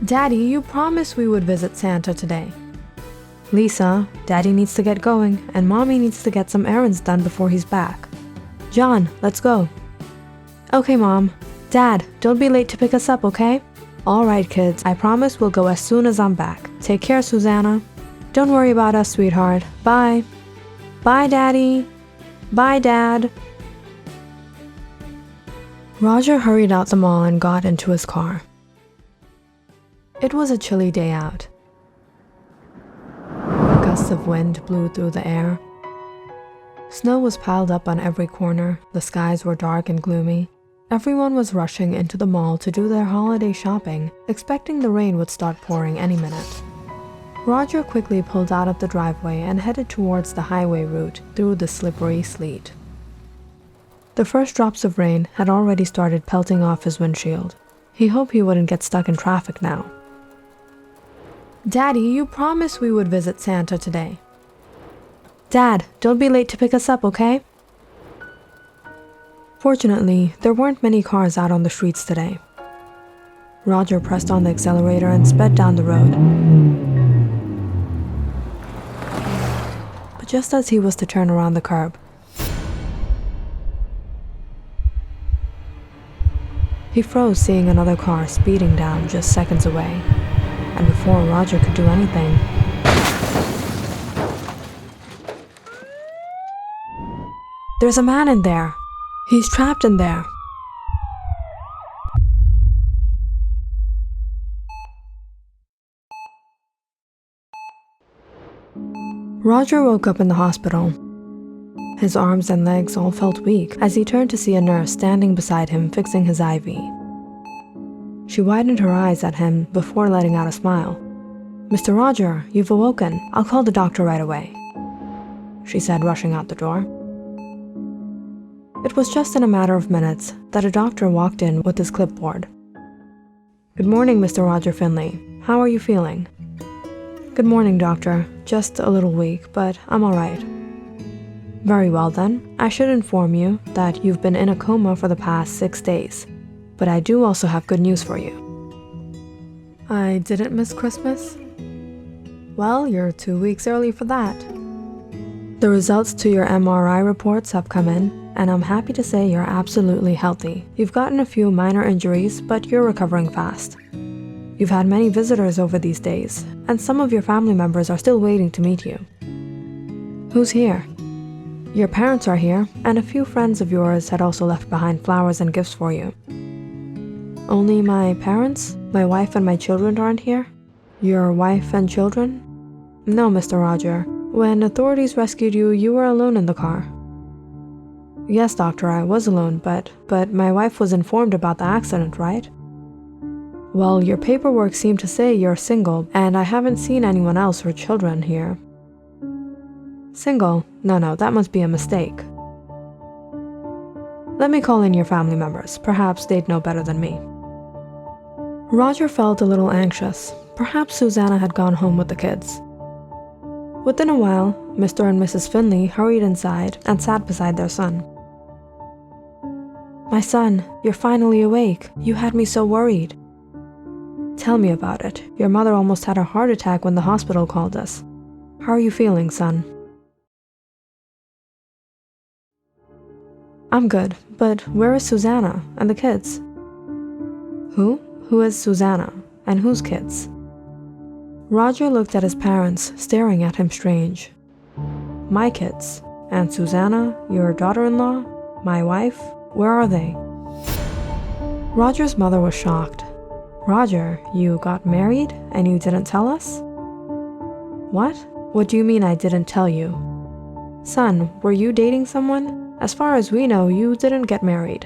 Daddy, you promised we would visit Santa today. Lisa, Daddy needs to get going, and Mommy needs to get some errands done before he's back. John, let's go. Okay, Mom. Dad, don't be late to pick us up, okay? Alright, kids, I promise we'll go as soon as I'm back. Take care, Susanna. Don't worry about us, sweetheart. Bye. Bye, Daddy. Bye, Dad. Roger hurried out the mall and got into his car. It was a chilly day out. Gusts of wind blew through the air. Snow was piled up on every corner. The skies were dark and gloomy. Everyone was rushing into the mall to do their holiday shopping, expecting the rain would start pouring any minute. Roger quickly pulled out of the driveway and headed towards the highway route through the slippery sleet. The first drops of rain had already started pelting off his windshield. He hoped he wouldn't get stuck in traffic now. Daddy, you promised we would visit Santa today. Dad, don't be late to pick us up, okay? Fortunately, there weren't many cars out on the streets today. Roger pressed on the accelerator and sped down the road. But just as he was to turn around the curb, he froze, seeing another car speeding down just seconds away. And before Roger could do anything, there's a man in there. He's trapped in there. Roger woke up in the hospital. His arms and legs all felt weak as he turned to see a nurse standing beside him fixing his IV. She widened her eyes at him before letting out a smile. "Mr. Roger, you've awoken. I'll call the doctor right away," she said, rushing out the door. It was just in a matter of minutes that a doctor walked in with his clipboard. "Good morning, Mr. Roger Finley. How are you feeling?" "Good morning, doctor. Just a little weak, but I'm all right." "Very well then. I should inform you that you've been in a coma for the past 6 days. But I do also have good news for you." "I didn't miss Christmas?" "Well, you're 2 weeks early for that." "The results to your MRI reports have come in, and I'm happy to say you're absolutely healthy. You've gotten a few minor injuries, but you're recovering fast. You've had many visitors over these days, and some of your family members are still waiting to meet you." "Who's here?" "Your parents are here, and a few friends of yours had also left behind flowers and gifts for you." "Only my parents? My wife and my children aren't here?" "Your wife and children?" "No, Mr. Roger. When authorities rescued you, you were alone in the car." "Yes, doctor, I was alone, but my wife was informed about the accident, right?" "Well, your paperwork seemed to say you're single, and I haven't seen anyone else or children here." "Single? No, that must be a mistake." "Let me call in your family members. Perhaps they'd know better than me." Roger felt a little anxious. Perhaps Susanna had gone home with the kids. Within a while, Mr. and Mrs. Finley hurried inside and sat beside their son. "My son, you're finally awake. You had me so worried." "Tell me about it. Your mother almost had a heart attack when the hospital called us. How are you feeling, son?" "I'm good, but where is Susanna and the kids?" "Who? Who is Susanna? And whose kids?" Roger looked at his parents, staring at him strange. "My kids? And Susanna, your daughter-in-law? My wife? Where are they?" Roger's mother was shocked. "Roger, you got married and you didn't tell us?" "What? What do you mean I didn't tell you?" "Son, were you dating someone? As far as we know, you didn't get married."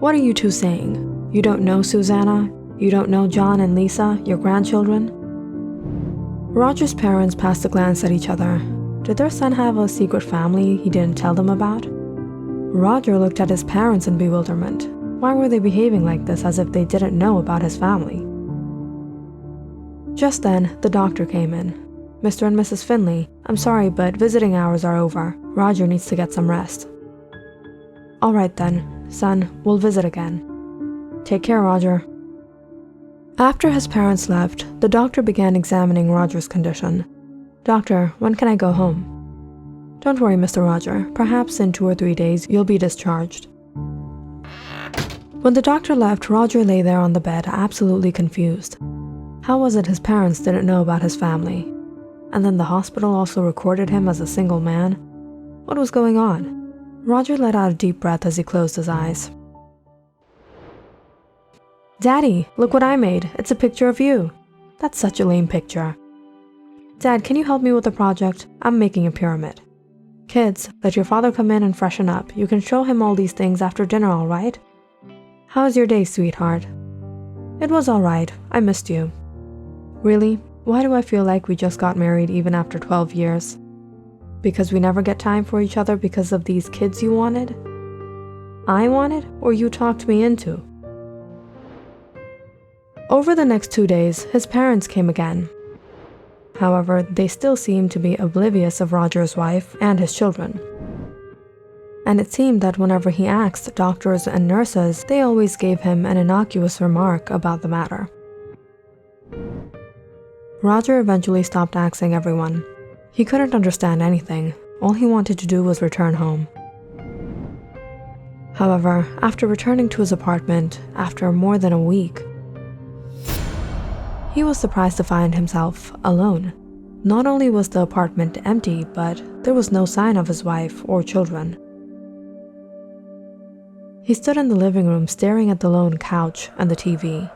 "What are you two saying? You don't know Susanna? You don't know John and Lisa, your grandchildren?" Roger's parents passed a glance at each other. Did their son have a secret family he didn't tell them about? Roger looked at his parents in bewilderment. Why were they behaving like this, as if they didn't know about his family? Just then, the doctor came in. "Mr. and Mrs. Finley, I'm sorry, but visiting hours are over. Roger needs to get some rest." "All right then, son, we'll visit again." "Take care, Roger." After his parents left, the doctor began examining Roger's condition. "Doctor, when can I go home?" "Don't worry, Mr. Roger. Perhaps in 2 or 3 days, you'll be discharged." When the doctor left, Roger lay there on the bed, absolutely confused. How was it his parents didn't know about his family? And then the hospital also recorded him as a single man? What was going on? Roger let out a deep breath as he closed his eyes. "Daddy, look what I made. It's a picture of you." "That's such a lame picture." "Dad, can you help me with the project? I'm making a pyramid." "Kids, let your father come in and freshen up. You can show him all these things after dinner, all right?" "How's your day, sweetheart?" "It was all right. I missed you." "Really? Why do I feel like we just got married even after 12 years? Because we never get time for each other because of these kids you wanted? I wanted, or you talked me into?" Over the next 2 days, his parents came again. However, they still seemed to be oblivious of Roger's wife and his children. And it seemed that whenever he asked doctors and nurses, they always gave him an innocuous remark about the matter. Roger eventually stopped asking everyone. He couldn't understand anything. All he wanted to do was return home. However, after returning to his apartment, after more than a week, he was surprised to find himself alone. Not only was the apartment empty, but there was no sign of his wife or children. He stood in the living room staring at the lone couch and the TV.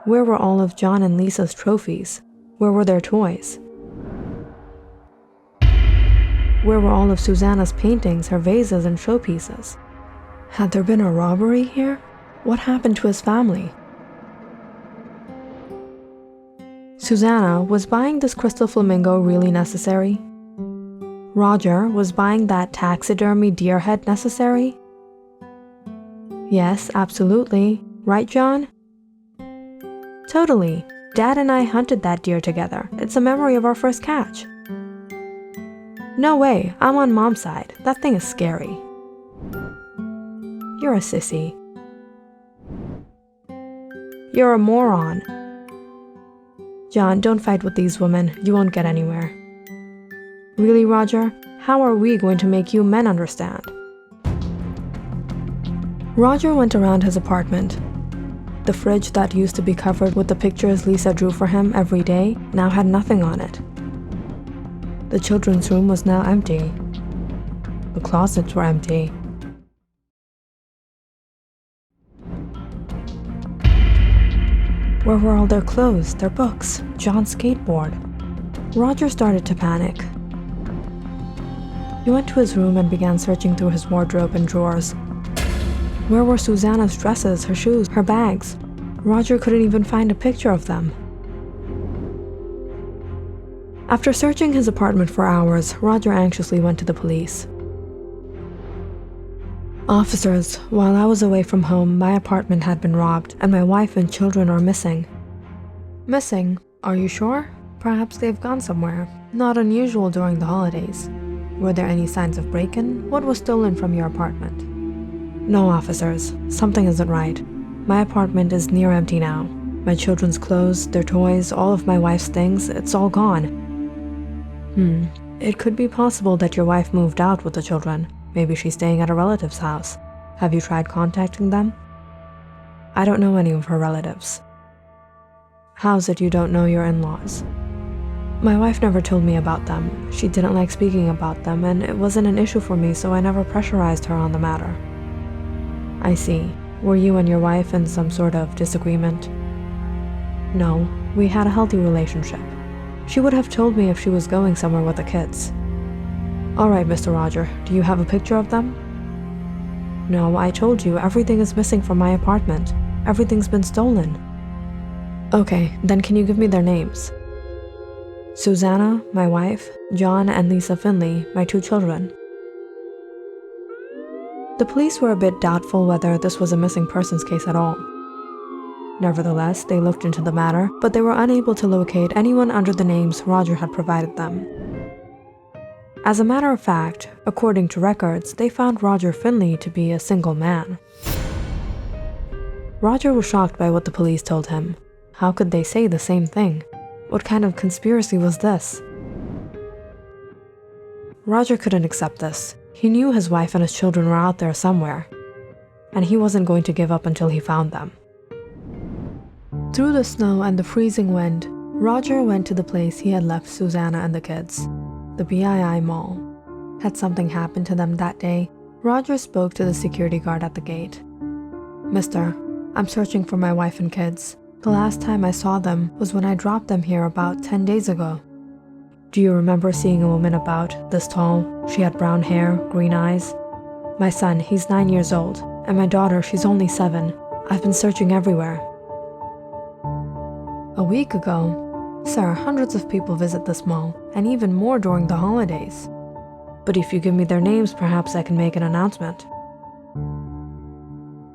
Where were all of John and Lisa's trophies? Where were their toys? Where were all of Susanna's paintings, her vases, and showpieces? Had there been a robbery here? What happened to his family? Susanna, was buying this crystal flamingo really necessary? Roger, was buying that taxidermy deer head necessary? Yes, absolutely. Right, John? Totally. Dad and I hunted that deer together. It's a memory of our first catch. No way, I'm on Mom's side. That thing is scary. You're a sissy. You're a moron. John, don't fight with these women. You won't get anywhere. Really, Roger? How are we going to make you men understand? Roger went around his apartment. The fridge that used to be covered with the pictures Lisa drew for him every day now had nothing on it. The children's room was now empty. The closets were empty. Where were all their clothes, their books, John's skateboard? Roger started to panic. He went to his room and began searching through his wardrobe and drawers. Where were Susanna's dresses, her shoes, her bags? Roger couldn't even find a picture of them. After searching his apartment for hours, Roger anxiously went to the police. "Officers, while I was away from home, my apartment had been robbed and my wife and children are missing." "Missing? Are you sure? Perhaps they've gone somewhere. Not unusual during the holidays. Were there any signs of break-in? What was stolen from your apartment?" "No, officers. Something isn't right. My apartment is near empty now. My children's clothes, their toys, all of my wife's things, it's all gone." It could be possible that your wife moved out with the children. Maybe she's staying at a relative's house. Have you tried contacting them?" "I don't know any of her relatives." "How's it you don't know your in-laws?" "My wife never told me about them. She didn't like speaking about them, and it wasn't an issue for me, so I never pressurized her on the matter." "I see. Were you and your wife in some sort of disagreement?" "No, we had a healthy relationship. She would have told me if she was going somewhere with the kids." "All right, Mr. Roger, do you have a picture of them?" "No, I told you, everything is missing from my apartment. Everything's been stolen." "Okay, then can you give me their names?" "Susanna, my wife, John and Lisa Finley, my 2 children." The police were a bit doubtful whether this was a missing persons case at all. Nevertheless, they looked into the matter, but they were unable to locate anyone under the names Roger had provided them. As a matter of fact, according to records, they found Roger Finley to be a single man. Roger was shocked by what the police told him. How could they say the same thing? What kind of conspiracy was this? Roger couldn't accept this. He knew his wife and his children were out there somewhere, and he wasn't going to give up until he found them. Through the snow and the freezing wind, Roger went to the place he had left Susanna and the kids, the BII Mall. Had something happened to them that day, Roger spoke to the security guard at the gate. "Mister, I'm searching for my wife and kids. The last time I saw them was when I dropped them here about 10 days ago. Do you remember seeing a woman about this tall? She had brown hair, green eyes. My son, he's 9 years old, and my daughter, she's only 7. I've been searching everywhere." "A week ago? Sir, hundreds of people visit this mall, and even more during the holidays. But if you give me their names, perhaps I can make an announcement."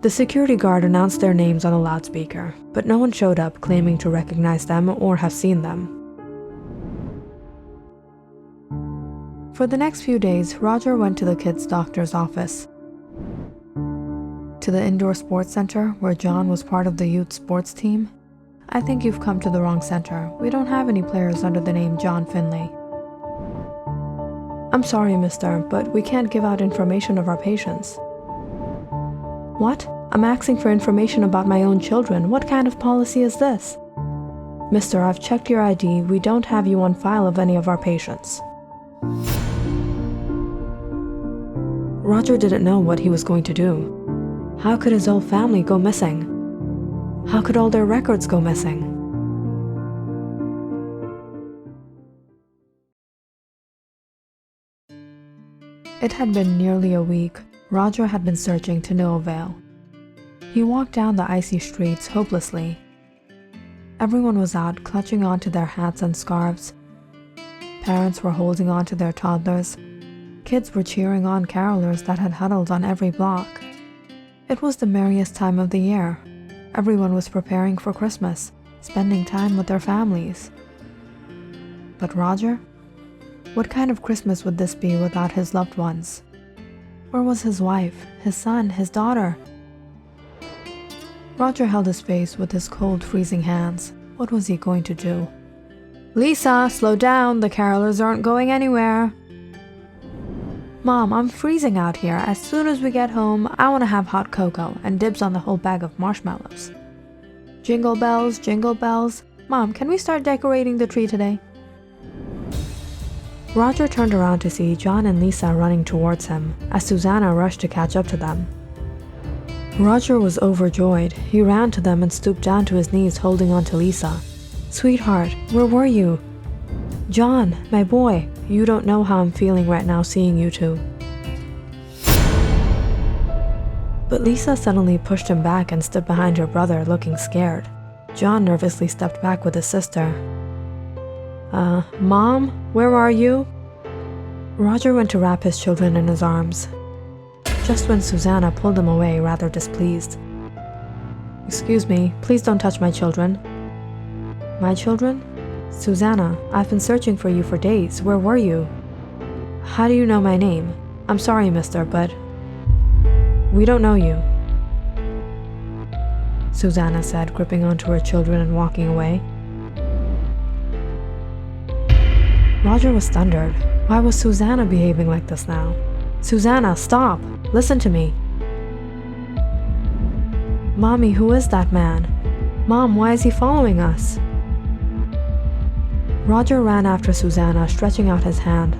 The security guard announced their names on a loudspeaker, but no one showed up claiming to recognize them or have seen them. For the next few days, Roger went to the kids' doctor's office, to the indoor sports center where John was part of the youth sports team. "I think you've come to the wrong center. We don't have any players under the name John Finley." "I'm sorry, mister, but we can't give out information of our patients." "What? I'm asking for information about my own children. What kind of policy is this?" "Mister, I've checked your ID. We don't have you on file of any of our patients." Roger didn't know what he was going to do. How could his whole family go missing? How could all their records go missing? It had been nearly a week. Roger had been searching to no avail. He walked down the icy streets hopelessly. Everyone was out clutching onto their hats and scarves. Parents were holding on to their toddlers. Kids were cheering on carolers that had huddled on every block. It was the merriest time of the year. Everyone was preparing for Christmas, spending time with their families. But Roger? What kind of Christmas would this be without his loved ones? Where was his wife, his son, his daughter? Roger held his face with his cold, freezing hands. What was he going to do? "Lisa, slow down. The carolers aren't going anywhere." "Mom, I'm freezing out here. As soon as we get home, I want to have hot cocoa and dibs on the whole bag of marshmallows." Jingle bells, jingle bells. "Mom, can we start decorating the tree today?" Roger turned around to see John and Lisa running towards him as Susanna rushed to catch up to them. Roger was overjoyed. He ran to them and stooped down to his knees holding on to Lisa. "Sweetheart, where were you?" "John, my boy, you don't know how I'm feeling right now seeing you two." But Lisa suddenly pushed him back and stood behind her brother looking scared. John nervously stepped back with his sister. Mom, where are you?" Roger went to wrap his children in his arms, just when Susanna pulled him away rather displeased. "Excuse me, please don't touch my children." "My children? Susanna, I've been searching for you for days. Where were you?" "How do you know my name?" "I'm sorry, mister, but we don't know you," Susanna said, gripping onto her children and walking away. Roger was thundered. Why was Susanna behaving like this now? "Susanna, stop! Listen to me!" "Mommy, who is that man? Mom, why is he following us?" Roger ran after Susanna, stretching out his hand.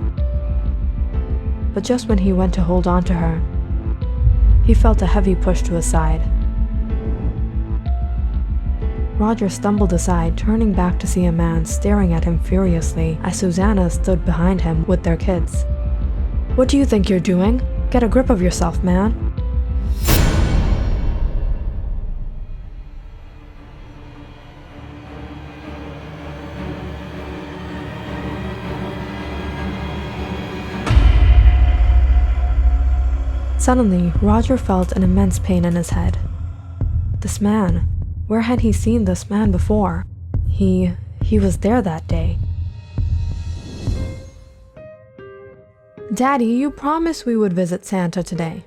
But just when he went to hold on to her, he felt a heavy push to his side. Roger stumbled aside, turning back to see a man staring at him furiously as Susanna stood behind him with their kids. "What do you think you're doing? Get a grip of yourself, man." Suddenly, Roger felt an immense pain in his head. This man, where had he seen this man before? He was there that day. "Daddy, you promised we would visit Santa today."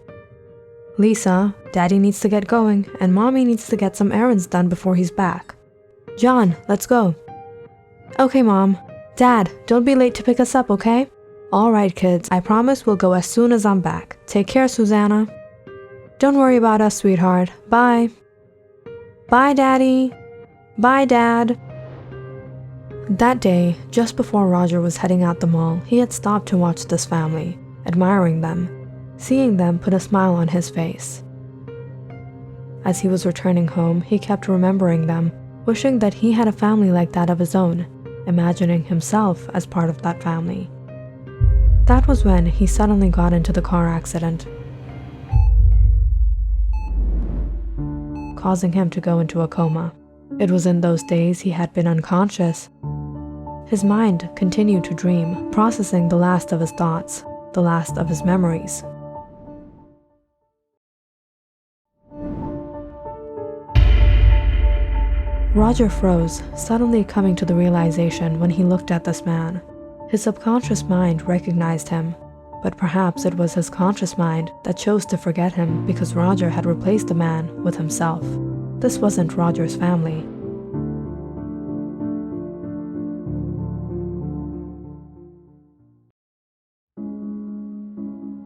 "Lisa, Daddy needs to get going, and Mommy needs to get some errands done before he's back." John, let's go. Okay, Mom. Dad, don't be late to pick us up, okay? All right, kids, I promise we'll go as soon as I'm back. Take care, Susanna. Don't worry about us, sweetheart. Bye. Bye, Daddy. Bye, Dad. That day, just before Roger was heading out the mall, he had stopped to watch this family, admiring them, seeing them put a smile on his face. As he was returning home, he kept remembering them, wishing that he had a family like that of his own, imagining himself as part of that family. That was when he suddenly got into the car accident, causing him to go into a coma. It was in those days he had been unconscious. His mind continued to dream, processing the last of his thoughts, the last of his memories. Roger froze, suddenly coming to the realization when he looked at this man. His subconscious mind recognized him, but perhaps it was his conscious mind that chose to forget him because Roger had replaced the man with himself. This wasn't Roger's family.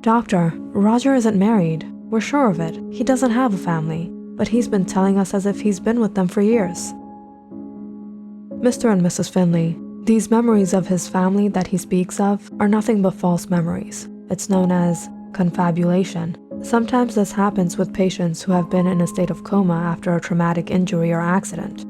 Doctor, Roger isn't married. We're sure of it. He doesn't have a family, but he's been telling us as if he's been with them for years. Mr. and Mrs. Finley, these memories of his family that he speaks of are nothing but false memories. It's known as confabulation. Sometimes this happens with patients who have been in a state of coma after a traumatic injury or accident.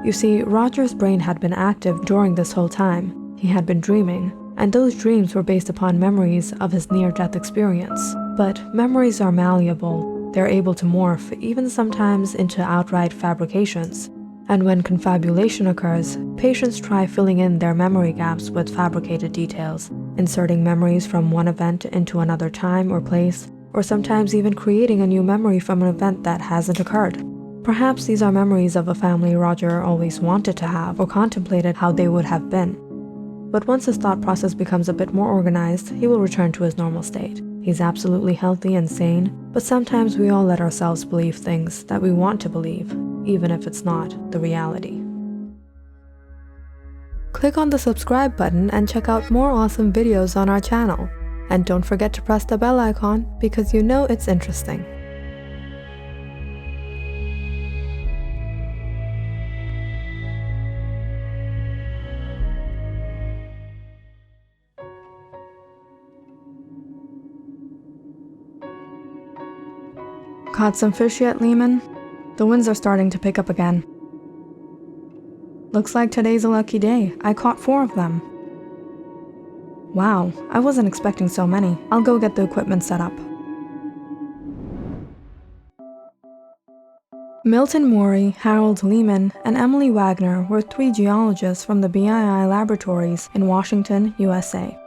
You see, Roger's brain had been active during this whole time. He had been dreaming, and those dreams were based upon memories of his near-death experience. But memories are malleable. They're able to morph, even sometimes into outright fabrications. And when confabulation occurs, patients try filling in their memory gaps with fabricated details, inserting memories from one event into another time or place, or sometimes even creating a new memory from an event that hasn't occurred. Perhaps these are memories of a family Roger always wanted to have or contemplated how they would have been. But once his thought process becomes a bit more organized, he will return to his normal state. He's absolutely healthy and sane, but sometimes we all let ourselves believe things that we want to believe, even if it's not the reality. Click on the subscribe button and check out more awesome videos on our channel. And don't forget to press the bell icon because you know it's interesting. Caught some fish yet, Lehman? The winds are starting to pick up again. Looks like today's a lucky day. I caught 4 of them. Wow, I wasn't expecting so many. I'll go get the equipment set up. Milton Morey, Harold Lehman, and Emily Wagner were 3 geologists from the BII laboratories in Washington, USA,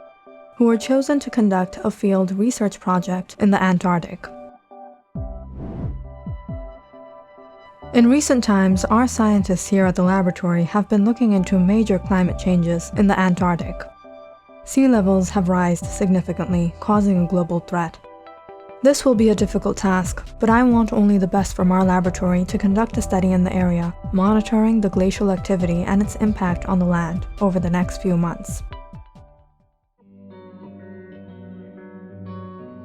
who were chosen to conduct a field research project in the Antarctic. In recent times, our scientists here at the laboratory have been looking into major climate changes in the Antarctic. Sea levels have risen significantly, causing a global threat. This will be a difficult task, but I want only the best from our laboratory to conduct a study in the area, monitoring the glacial activity and its impact on the land over the next few months.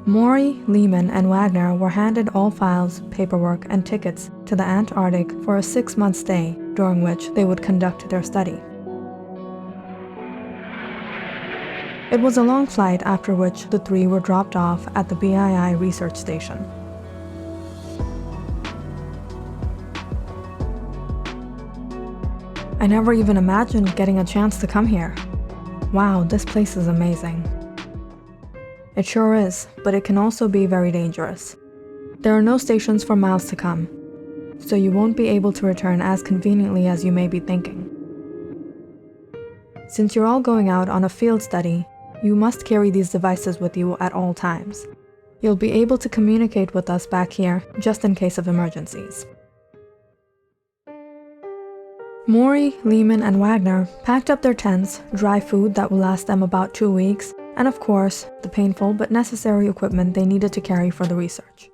Morey, Lehman, and Wagner were handed all files, paperwork, and tickets to the Antarctic for a 6-month stay, during which they would conduct their study. It was a long flight, after which the 3 were dropped off at the BII research station. I never even imagined getting a chance to come here. Wow, this place is amazing. It sure is, but it can also be very dangerous. There are no stations for miles to come, so you won't be able to return as conveniently as you may be thinking. Since you're all going out on a field study, you must carry these devices with you at all times. You'll be able to communicate with us back here, just in case of emergencies. Morey, Lehman, and Wagner packed up their tents, dry food that will last them about 2 weeks, and of course, the painful but necessary equipment they needed to carry for the research.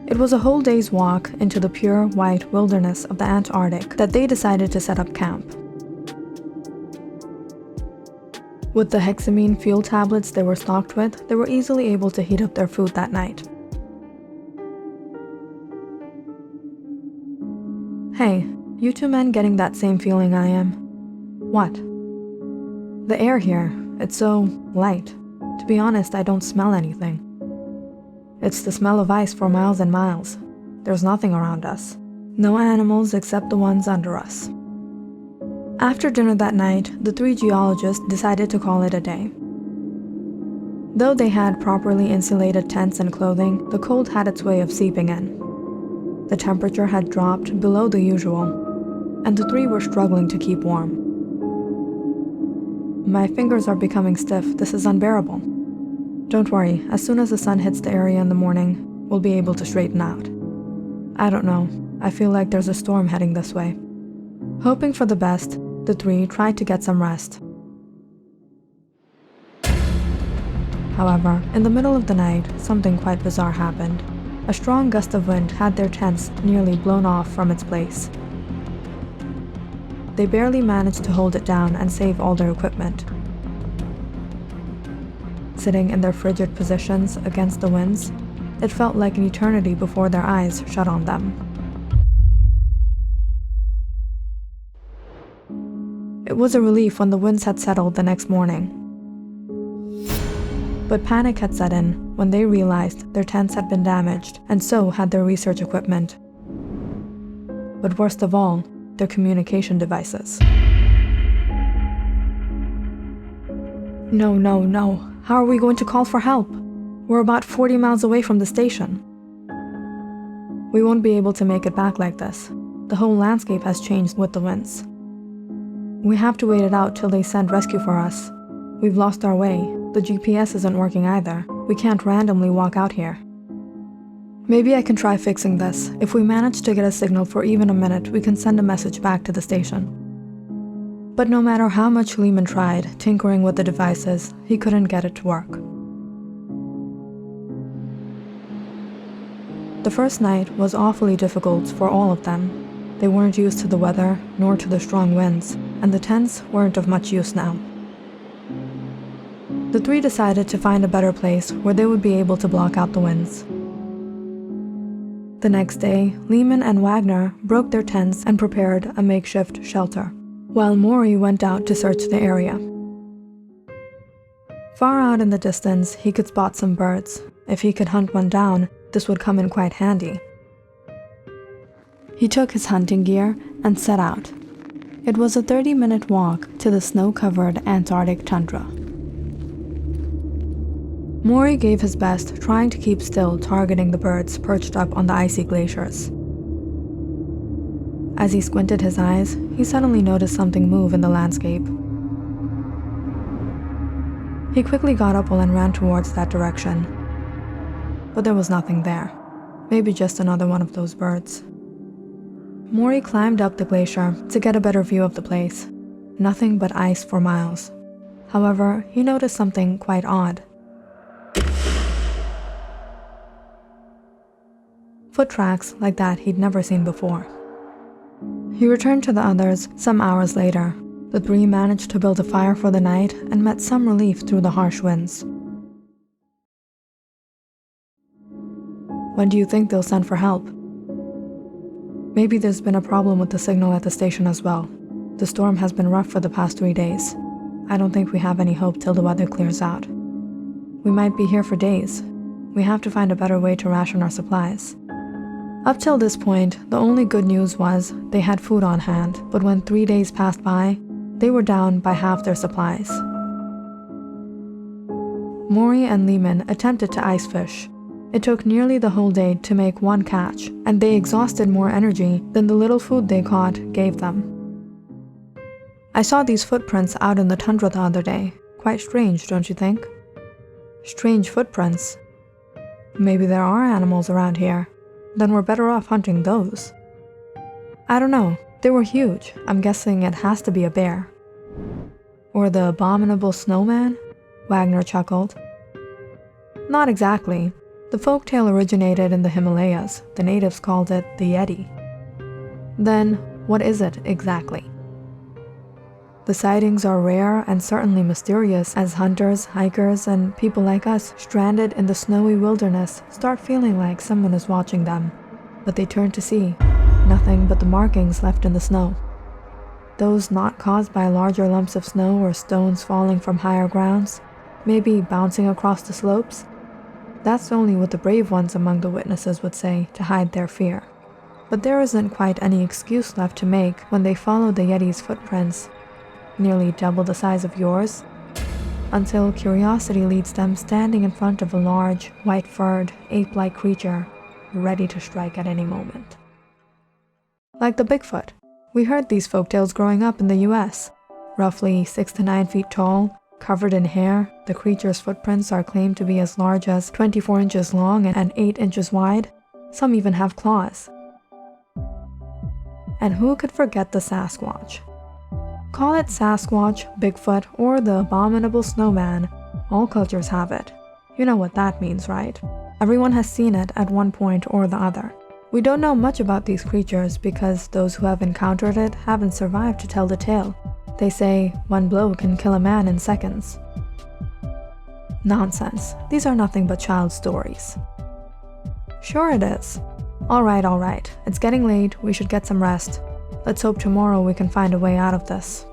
It It was a whole day's walk into the pure white wilderness of the Antarctic that they decided to set up camp. With the hexamine fuel tablets they were stocked with, they were easily able to heat up their food that night. Hey, you two men getting that same feeling I am? What? The air here, it's so light. To be honest, I don't smell anything. It's the smell of ice for miles and miles. There's nothing around us. No animals except the ones under us. After dinner that night, the three geologists decided to call it a day. Though they had properly insulated tents and clothing, the cold had its way of seeping in. The temperature had dropped below the usual, and the three were struggling to keep warm. My fingers are becoming stiff. This is unbearable. Don't worry, as soon as the sun hits the area in the morning, we'll be able to straighten out. I don't know, I feel like there's a storm heading this way. Hoping for the best, the three tried to get some rest. However, in the middle of the night, something quite bizarre happened. A strong gust of wind had their tents nearly blown off from its place. They barely managed to hold it down and save all their equipment. Sitting in their frigid positions against the winds, it felt like an eternity before their eyes shut on them. It was a relief when the winds had settled the next morning. But panic had set in when they realized their tents had been damaged, and so had their research equipment. But worst of all, their communication devices. No. How are we going to call for help? We're about 40 miles away from the station. We won't be able to make it back like this. The whole landscape has changed with the winds. We have to wait it out till they send rescue for us. We've lost our way. The GPS isn't working either. We can't randomly walk out here. Maybe I can try fixing this. If we manage to get a signal for even a minute, we can send a message back to the station. But no matter how much Lehman tried tinkering with the devices, he couldn't get it to work. The first night was awfully difficult for all of them. They weren't used to the weather, nor to the strong winds, and the tents weren't of much use now. The three decided to find a better place where they would be able to block out the winds. The next day, Lehman and Wagner broke their tents and prepared a makeshift shelter, while Maury went out to search the area. Far out in the distance, he could spot some birds. If he could hunt one down, this would come in quite handy. He took his hunting gear and set out. It was a 30-minute walk to the snow-covered Antarctic tundra. Maury gave his best, trying to keep still, targeting the birds perched up on the icy glaciers. As he squinted his eyes, he suddenly noticed something move in the landscape. He quickly got up and ran towards that direction. But there was nothing there. Maybe just another one of those birds. Maury climbed up the glacier to get a better view of the place. Nothing but ice for miles. However, he noticed something quite odd. Foot tracks like that he'd never seen before. He returned to the others some hours later. The three managed to build a fire for the night and met some relief through the harsh winds. When do you think they'll send for help? Maybe there's been a problem with the signal at the station as well. The storm has been rough for the past 3 days. I don't think we have any hope till the weather clears out. We might be here for days. We have to find a better way to ration our supplies. Up till this point, the only good news was they had food on hand, but when 3 days passed by, they were down by half their supplies. Maury and Lehman attempted to ice fish. It took nearly the whole day to make one catch, and they exhausted more energy than the little food they caught gave them. I saw these footprints out in the tundra the other day. Quite strange, don't you think? Strange footprints. Maybe there are animals around here. Then we're better off hunting those. I don't know. They were huge. I'm guessing it has to be a bear. Or the abominable snowman? Wagner chuckled. Not exactly. The folktale originated in the Himalayas. The natives called it the Yeti. Then, what is it exactly? The sightings are rare and certainly mysterious as hunters, hikers, and people like us stranded in the snowy wilderness start feeling like someone is watching them. But they turn to see nothing but the markings left in the snow. Those not caused by larger lumps of snow or stones falling from higher grounds, maybe bouncing across the slopes. That's only what the brave ones among the witnesses would say to hide their fear. But there isn't quite any excuse left to make when they follow the Yeti's footprints, nearly double the size of yours, until curiosity leads them standing in front of a large, white-furred, ape-like creature, ready to strike at any moment. Like the Bigfoot. We heard these folktales growing up in the US. Roughly 6 to 9 feet tall, covered in hair, the creature's footprints are claimed to be as large as 24 inches long and 8 inches wide. Some even have claws. And who could forget the Sasquatch? Call it Sasquatch, Bigfoot, or the abominable snowman. All cultures have it. You know what that means, right? Everyone has seen it at one point or the other. We don't know much about these creatures because those who have encountered it haven't survived to tell the tale. They say one blow can kill a man in seconds. Nonsense. These are nothing but child stories. Sure it is. All right. It's getting late. We should get some rest. Let's hope tomorrow we can find a way out of this.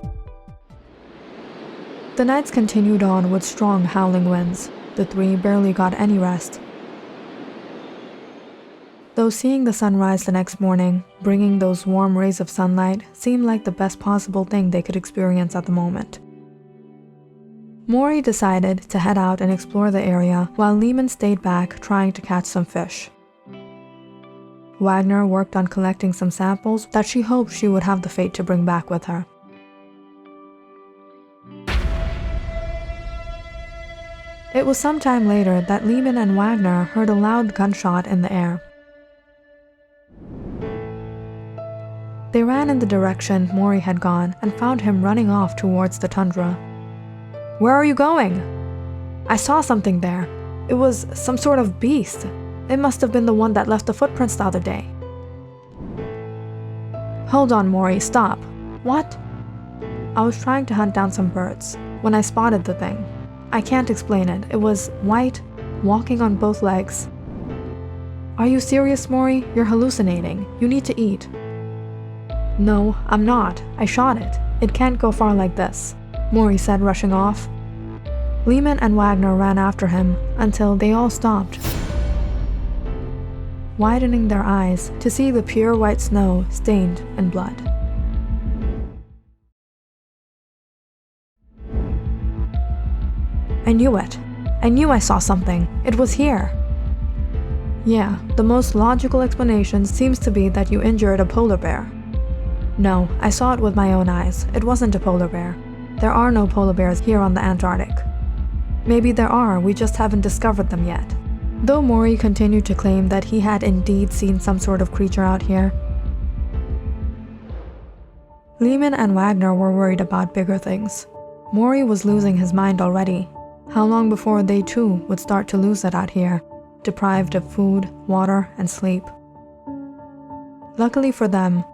The nights continued on with strong howling winds. The three barely got any rest. Though seeing the sunrise the next morning, bringing those warm rays of sunlight, seemed like the best possible thing they could experience at the moment. Maury decided to head out and explore the area while Lehman stayed back trying to catch some fish. Wagner worked on collecting some samples that she hoped she would have the fate to bring back with her. It was some time later that Lehman and Wagner heard a loud gunshot in the air. They ran in the direction Maury had gone and found him running off towards the tundra. "Where are you going?" "I saw something there. It was some sort of beast. It must have been the one that left the footprints the other day." "Hold on, Maury, stop." "What?" "I was trying to hunt down some birds when I spotted the thing. I can't explain it. It was white, walking on both legs." "Are you serious, Maury? You're hallucinating. You need to eat." "No, I'm not. I shot it. It can't go far like this," Maury said, rushing off. Lehman and Wagner ran after him until they all stopped, widening their eyes to see the pure white snow stained in blood. "I knew it. I knew I saw something. It was here." "Yeah, the most logical explanation seems to be that you injured a polar bear." "No, I saw it with my own eyes. It wasn't a polar bear. There are no polar bears here on the Antarctic." "Maybe there are, we just haven't discovered them yet." Though Maury continued to claim that he had indeed seen some sort of creature out here, Lehman and Wagner were worried about bigger things. Maury was losing his mind already. How long before they too would start to lose it out here, deprived of food, water, and sleep? Luckily for them,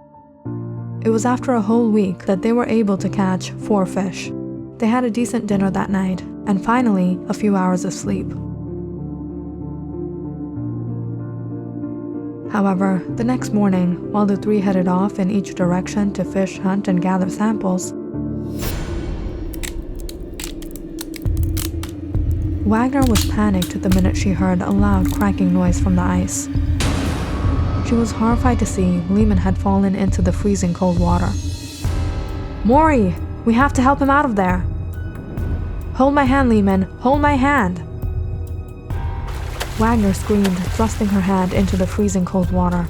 it was after a whole week that they were able to catch 4 fish. They had a decent dinner that night, and finally, a few hours of sleep. However, the next morning, while the three headed off in each direction to fish, hunt, and gather samples, Wagner was panicked the minute she heard a loud cracking noise from the ice. She was horrified to see Lehman had fallen into the freezing cold water. "Maury, we have to help him out of there." "Hold my hand, Lehman, hold my hand." Wagner screamed, thrusting her hand into the freezing cold water.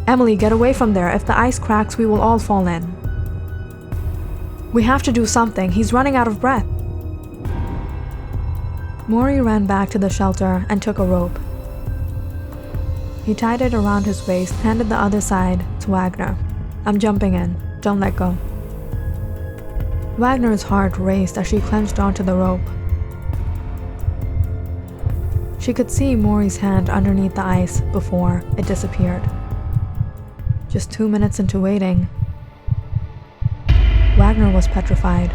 "Emily, get away from there. If the ice cracks, we will all fall in." "We have to do something. He's running out of breath." Maury ran back to the shelter and took a rope. He tied it around his waist, handed the other side to Wagner. "I'm jumping in. Don't let go." Wagner's heart raced as she clenched onto the rope. She could see Maury's hand underneath the ice before it disappeared. Just 2 minutes into waiting, Wagner was petrified.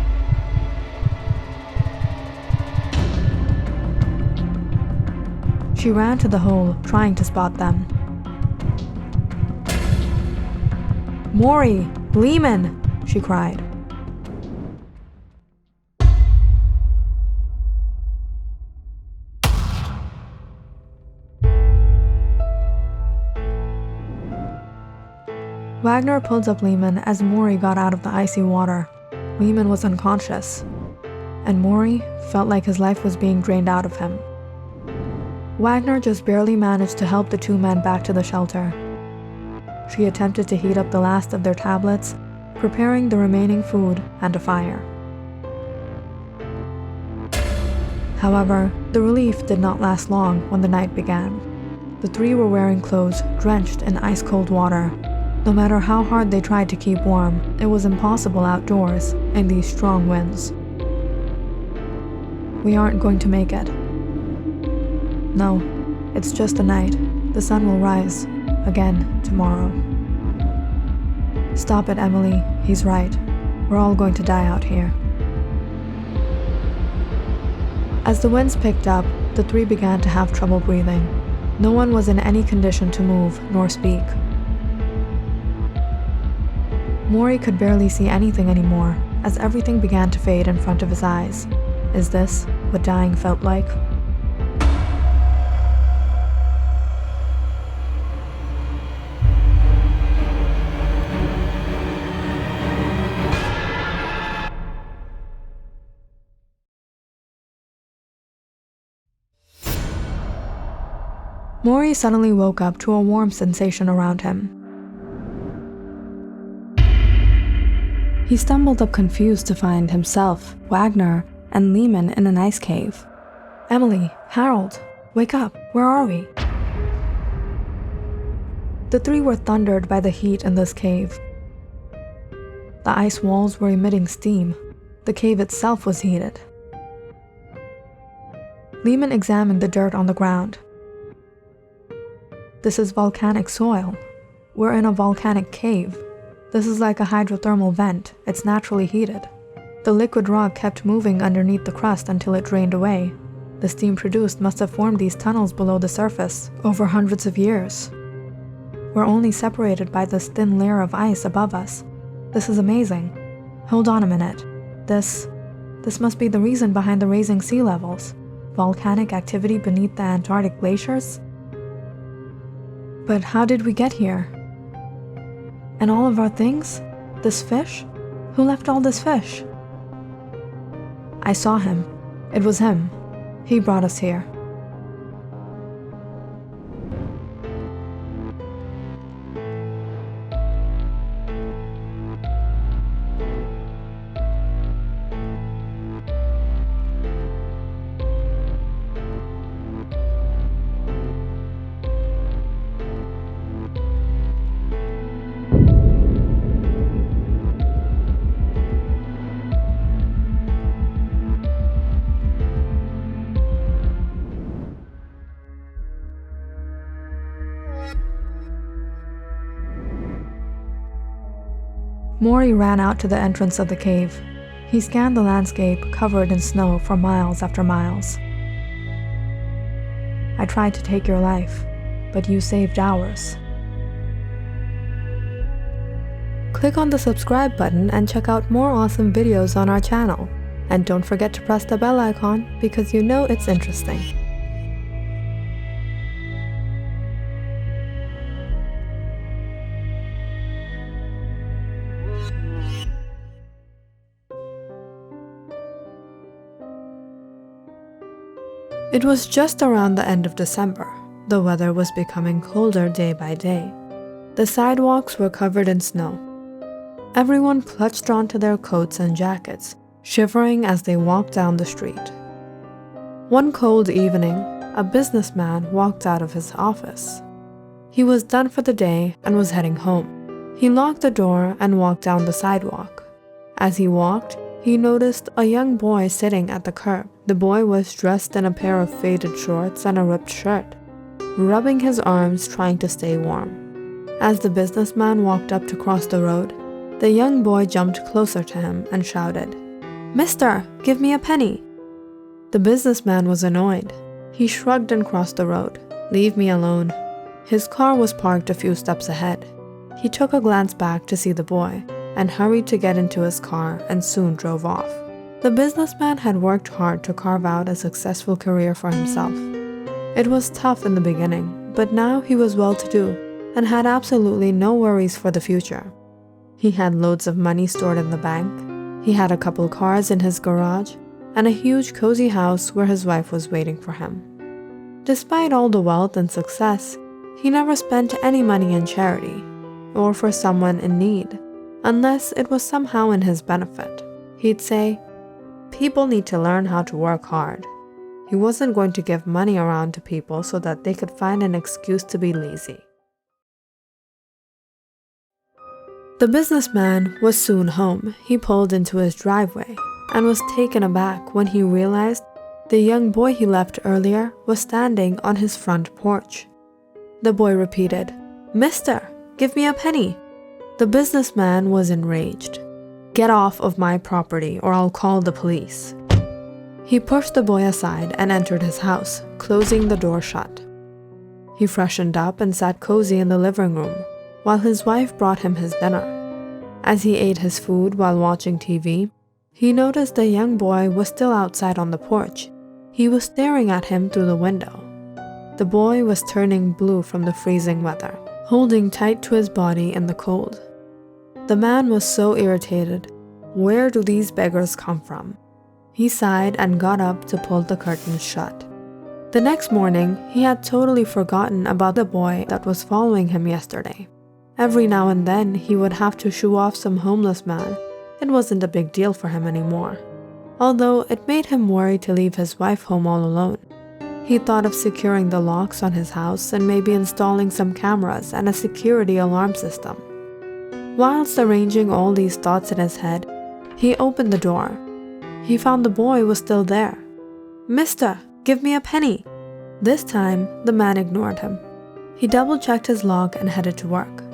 She ran to the hole, trying to spot them. "Maury! Lehman!" she cried. Wagner pulled up Lehman as Maury got out of the icy water. Lehman was unconscious, and Maury felt like his life was being drained out of him. Wagner just barely managed to help the two men back to the shelter. She attempted to heat up the last of their tablets, preparing the remaining food and a fire. However, the relief did not last long when the night began. The three were wearing clothes drenched in ice-cold water. No matter how hard they tried to keep warm, it was impossible outdoors in these strong winds. "We aren't going to make it." "No, it's just a night. The sun will rise again tomorrow." "Stop it, Emily. He's right. We're all going to die out here." As the winds picked up, the three began to have trouble breathing. No one was in any condition to move nor speak. Maury could barely see anything anymore as everything began to fade in front of his eyes. Is this what dying felt like? Maury suddenly woke up to a warm sensation around him. He stumbled up confused to find himself, Wagner, and Lehman in an ice cave. "Emily, Harold, wake up, where are we?" The three were thundered by the heat in this cave. The ice walls were emitting steam. The cave itself was heated. Lehman examined the dirt on the ground. "This is volcanic soil. We're in a volcanic cave. This is like a hydrothermal vent. It's naturally heated. The liquid rock kept moving underneath the crust until it drained away. The steam produced must have formed these tunnels below the surface over hundreds of years. We're only separated by this thin layer of ice above us. This is amazing. Hold on a minute. This must be the reason behind the rising sea levels. Volcanic activity beneath the Antarctic glaciers? But how did we get here? And all of our things? This fish? Who left all this fish?" "I saw him. It was him. He brought us here." Maury ran out to the entrance of the cave. He scanned the landscape covered in snow for miles after miles. "I tried to take your life, but you saved ours." Click on the subscribe button and check out more awesome videos on our channel. And don't forget to press the bell icon because you know it's interesting. It was just around the end of December. The weather was becoming colder day by day. The sidewalks were covered in snow. Everyone clutched onto their coats and jackets, shivering as they walked down the street. One cold evening, a businessman walked out of his office. He was done for the day and was heading home. He locked the door and walked down the sidewalk. As he walked, he noticed a young boy sitting at the curb The boy was dressed in a pair of faded shorts and a ripped shirt, rubbing his arms trying to stay warm. As the businessman walked up to cross the road, the young boy jumped closer to him and shouted, "Mister, give me a penny." The businessman was annoyed. He shrugged and crossed the road. "Leave me alone." His car was parked a few steps ahead. He took a glance back to see the boy and hurried to get into his car and soon drove off. The businessman had worked hard to carve out a successful career for himself. It was tough in the beginning, but now he was well-to-do and had absolutely no worries for the future. He had loads of money stored in the bank. He had a couple cars in his garage and a huge cozy house where his wife was waiting for him. Despite all the wealth and success, he never spent any money in charity or for someone in need, unless it was somehow in his benefit. He'd say, "People need to learn how to work hard." He wasn't going to give money around to people so that they could find an excuse to be lazy. The businessman was soon home. He pulled into his driveway and was taken aback when he realized the young boy he left earlier was standing on his front porch. The boy repeated, "Mister, give me a penny." The businessman was enraged. "Get off of my property or I'll call the police." He pushed the boy aside and entered his house, closing the door shut. He freshened up and sat cozy in the living room while his wife brought him his dinner. As he ate his food while watching TV, he noticed the young boy was still outside on the porch. He was staring at him through the window. The boy was turning blue from the freezing weather, holding tight to his body in the cold. The man was so irritated. Where do these beggars come from? He sighed and got up to pull the curtains shut. The next morning, he had totally forgotten about the boy that was following him yesterday. Every now and then, he would have to shoo off some homeless man. It wasn't a big deal for him anymore, although it made him worry to leave his wife home all alone. He thought of securing the locks on his house and maybe installing some cameras and a security alarm system. Whilst arranging all these thoughts in his head, he opened the door. He found the boy was still there. "Mister, give me a penny." This time, the man ignored him. He double-checked his lock and headed to work.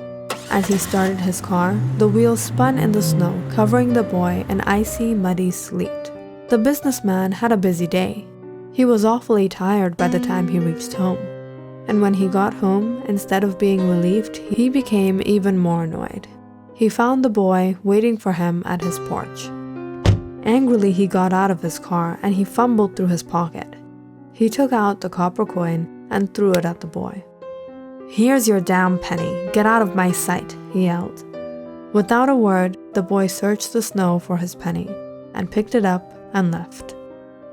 As he started his car, the wheels spun in the snow, covering the boy in icy, muddy sleet. The businessman had a busy day. He was awfully tired by the time he reached home. And when he got home, instead of being relieved, he became even more annoyed. He found the boy waiting for him at his porch. Angrily, he got out of his car and he fumbled through his pocket. He took out the copper coin and threw it at the boy. "Here's your damn penny. Get out of my sight," he yelled. Without a word, the boy searched the snow for his penny and picked it up and left.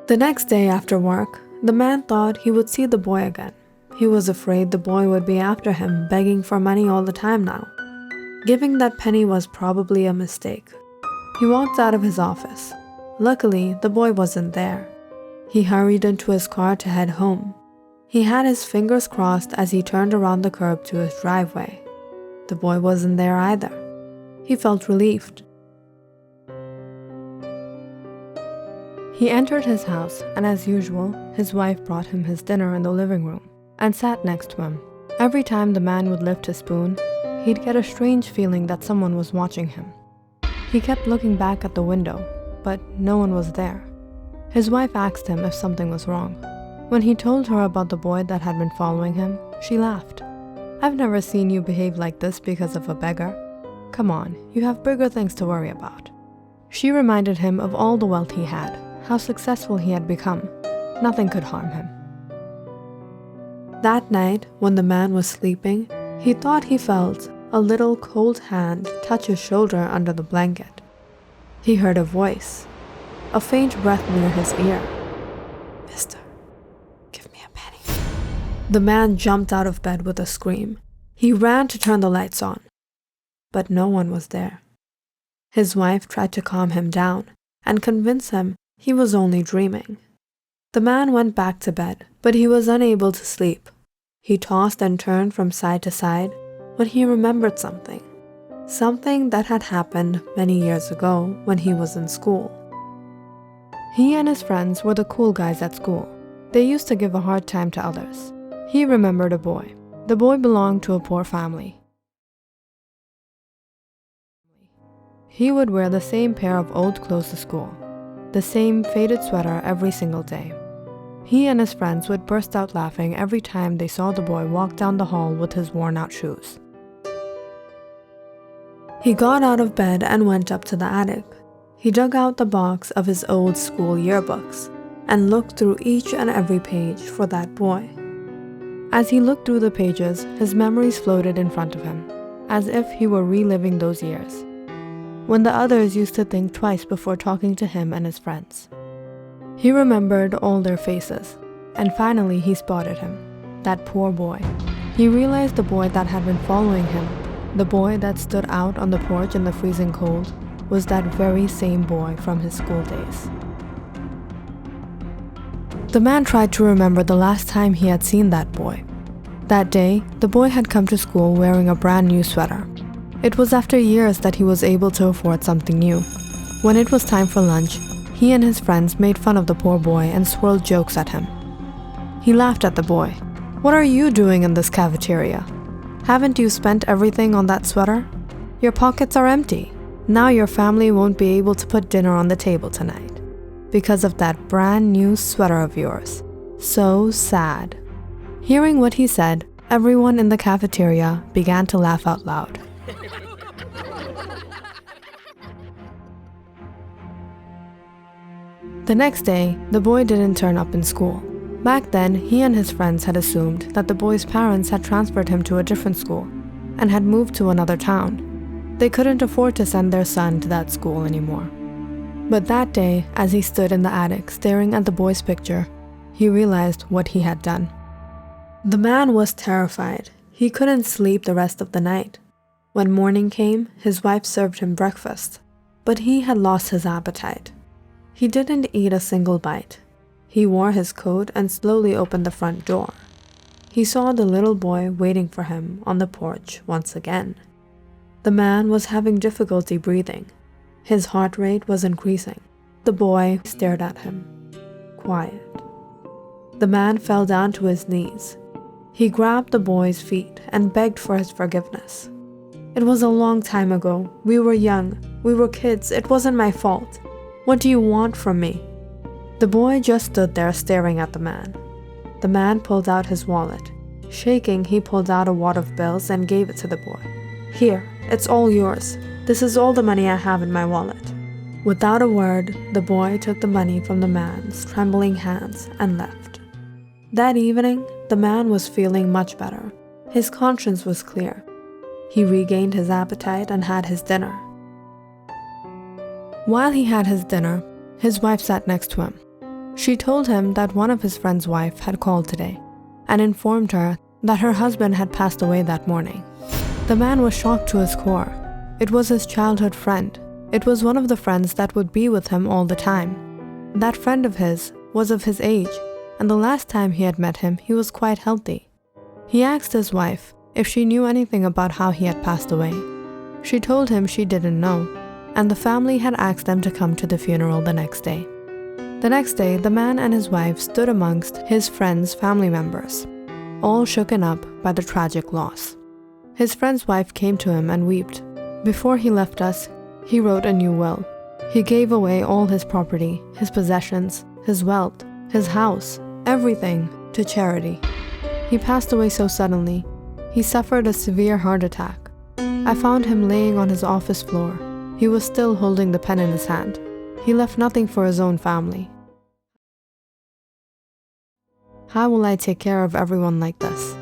The next day after work, the man thought he would see the boy again. He was afraid the boy would be after him, begging for money all the time now. Giving that penny was probably a mistake. He walked out of his office. Luckily, the boy wasn't there. He hurried into his car to head home. He had his fingers crossed as he turned around the curb to his driveway. The boy wasn't there either. He felt relieved. He entered his house, and as usual, his wife brought him his dinner in the living room and sat next to him. Every time the man would lift his spoon, he'd get a strange feeling that someone was watching him. He kept looking back at the window, but no one was there. His wife asked him if something was wrong. When he told her about the boy that had been following him, she laughed. "I've never seen you behave like this because of a beggar. Come on, you have bigger things to worry about." She reminded him of all the wealth he had, how successful he had become. Nothing could harm him. That night, when the man was sleeping, he thought he felt a little cold hand touch his shoulder under the blanket. He heard a voice, a faint breath near his ear. "Mister, give me a penny." The man jumped out of bed with a scream. He ran to turn the lights on, but no one was there. His wife tried to calm him down and convince him he was only dreaming. The man went back to bed, but he was unable to sleep. He tossed and turned from side to side when he remembered something that had happened many years ago when he was in school. He and his friends were the cool guys at school. They used to give a hard time to others. He remembered a boy. The boy belonged to a poor family. He would wear the same pair of old clothes to school, the same faded sweater every single day. He and his friends would burst out laughing every time they saw the boy walk down the hall with his worn-out shoes. He got out of bed and went up to the attic. He dug out the box of his old school yearbooks and looked through each and every page for that boy. As he looked through the pages, his memories floated in front of him, as if he were reliving those years, when the others used to think twice before talking to him and his friends. He remembered all their faces, and finally he spotted him, that poor boy. He realized the boy that had been following him, the boy that stood out on the porch in the freezing cold, was that very same boy from his school days. The man tried to remember the last time he had seen that boy. That day, the boy had come to school wearing a brand new sweater. It was after years that he was able to afford something new. When it was time for lunch, he and his friends made fun of the poor boy and swirled jokes at him. He laughed at the boy. "What are you doing in this cafeteria? Haven't you spent everything on that sweater? Your pockets are empty. Now your family won't be able to put dinner on the table tonight because of that brand new sweater of yours. So sad." Hearing what he said, everyone in the cafeteria began to laugh out loud. The next day, the boy didn't turn up in school. Back then, he and his friends had assumed that the boy's parents had transferred him to a different school and had moved to another town. They couldn't afford to send their son to that school anymore. But that day, as he stood in the attic staring at the boy's picture, he realized what he had done. The man was terrified. He couldn't sleep the rest of the night. When morning came, his wife served him breakfast, but he had lost his appetite. He didn't eat a single bite. He wore his coat and slowly opened the front door. He saw the little boy waiting for him on the porch once again. The man was having difficulty breathing. His heart rate was increasing. The boy stared at him, quiet. The man fell down to his knees. He grabbed the boy's feet and begged for his forgiveness. "It was a long time ago. We were young. We were kids. It wasn't my fault. What do you want from me?" The boy just stood there staring at the man. The man pulled out his wallet. Shaking, he pulled out a wad of bills and gave it to the boy. "Here, it's all yours. This is all the money I have in my wallet." Without a word, the boy took the money from the man's trembling hands and left. That evening, the man was feeling much better. His conscience was clear. He regained his appetite and had his dinner. While he had his dinner, his wife sat next to him. She told him that one of his friend's wife had called today and informed her that her husband had passed away that morning. The man was shocked to his core. It was his childhood friend. It was one of the friends that would be with him all the time. That friend of his was of his age, and the last time he had met him, he was quite healthy. He asked his wife if she knew anything about how he had passed away. She told him she didn't know, and the family had asked them to come to the funeral the next day. The next day, the man and his wife stood amongst his friend's family members, all shooken up by the tragic loss. His friend's wife came to him and wept. "Before he left us, he wrote a new will. He gave away all his property, his possessions, his wealth, his house, everything to charity. He passed away so suddenly. He suffered a severe heart attack. I found him laying on his office floor. He was still holding the pen in his hand. He left nothing for his own family. How will I take care of everyone like this?"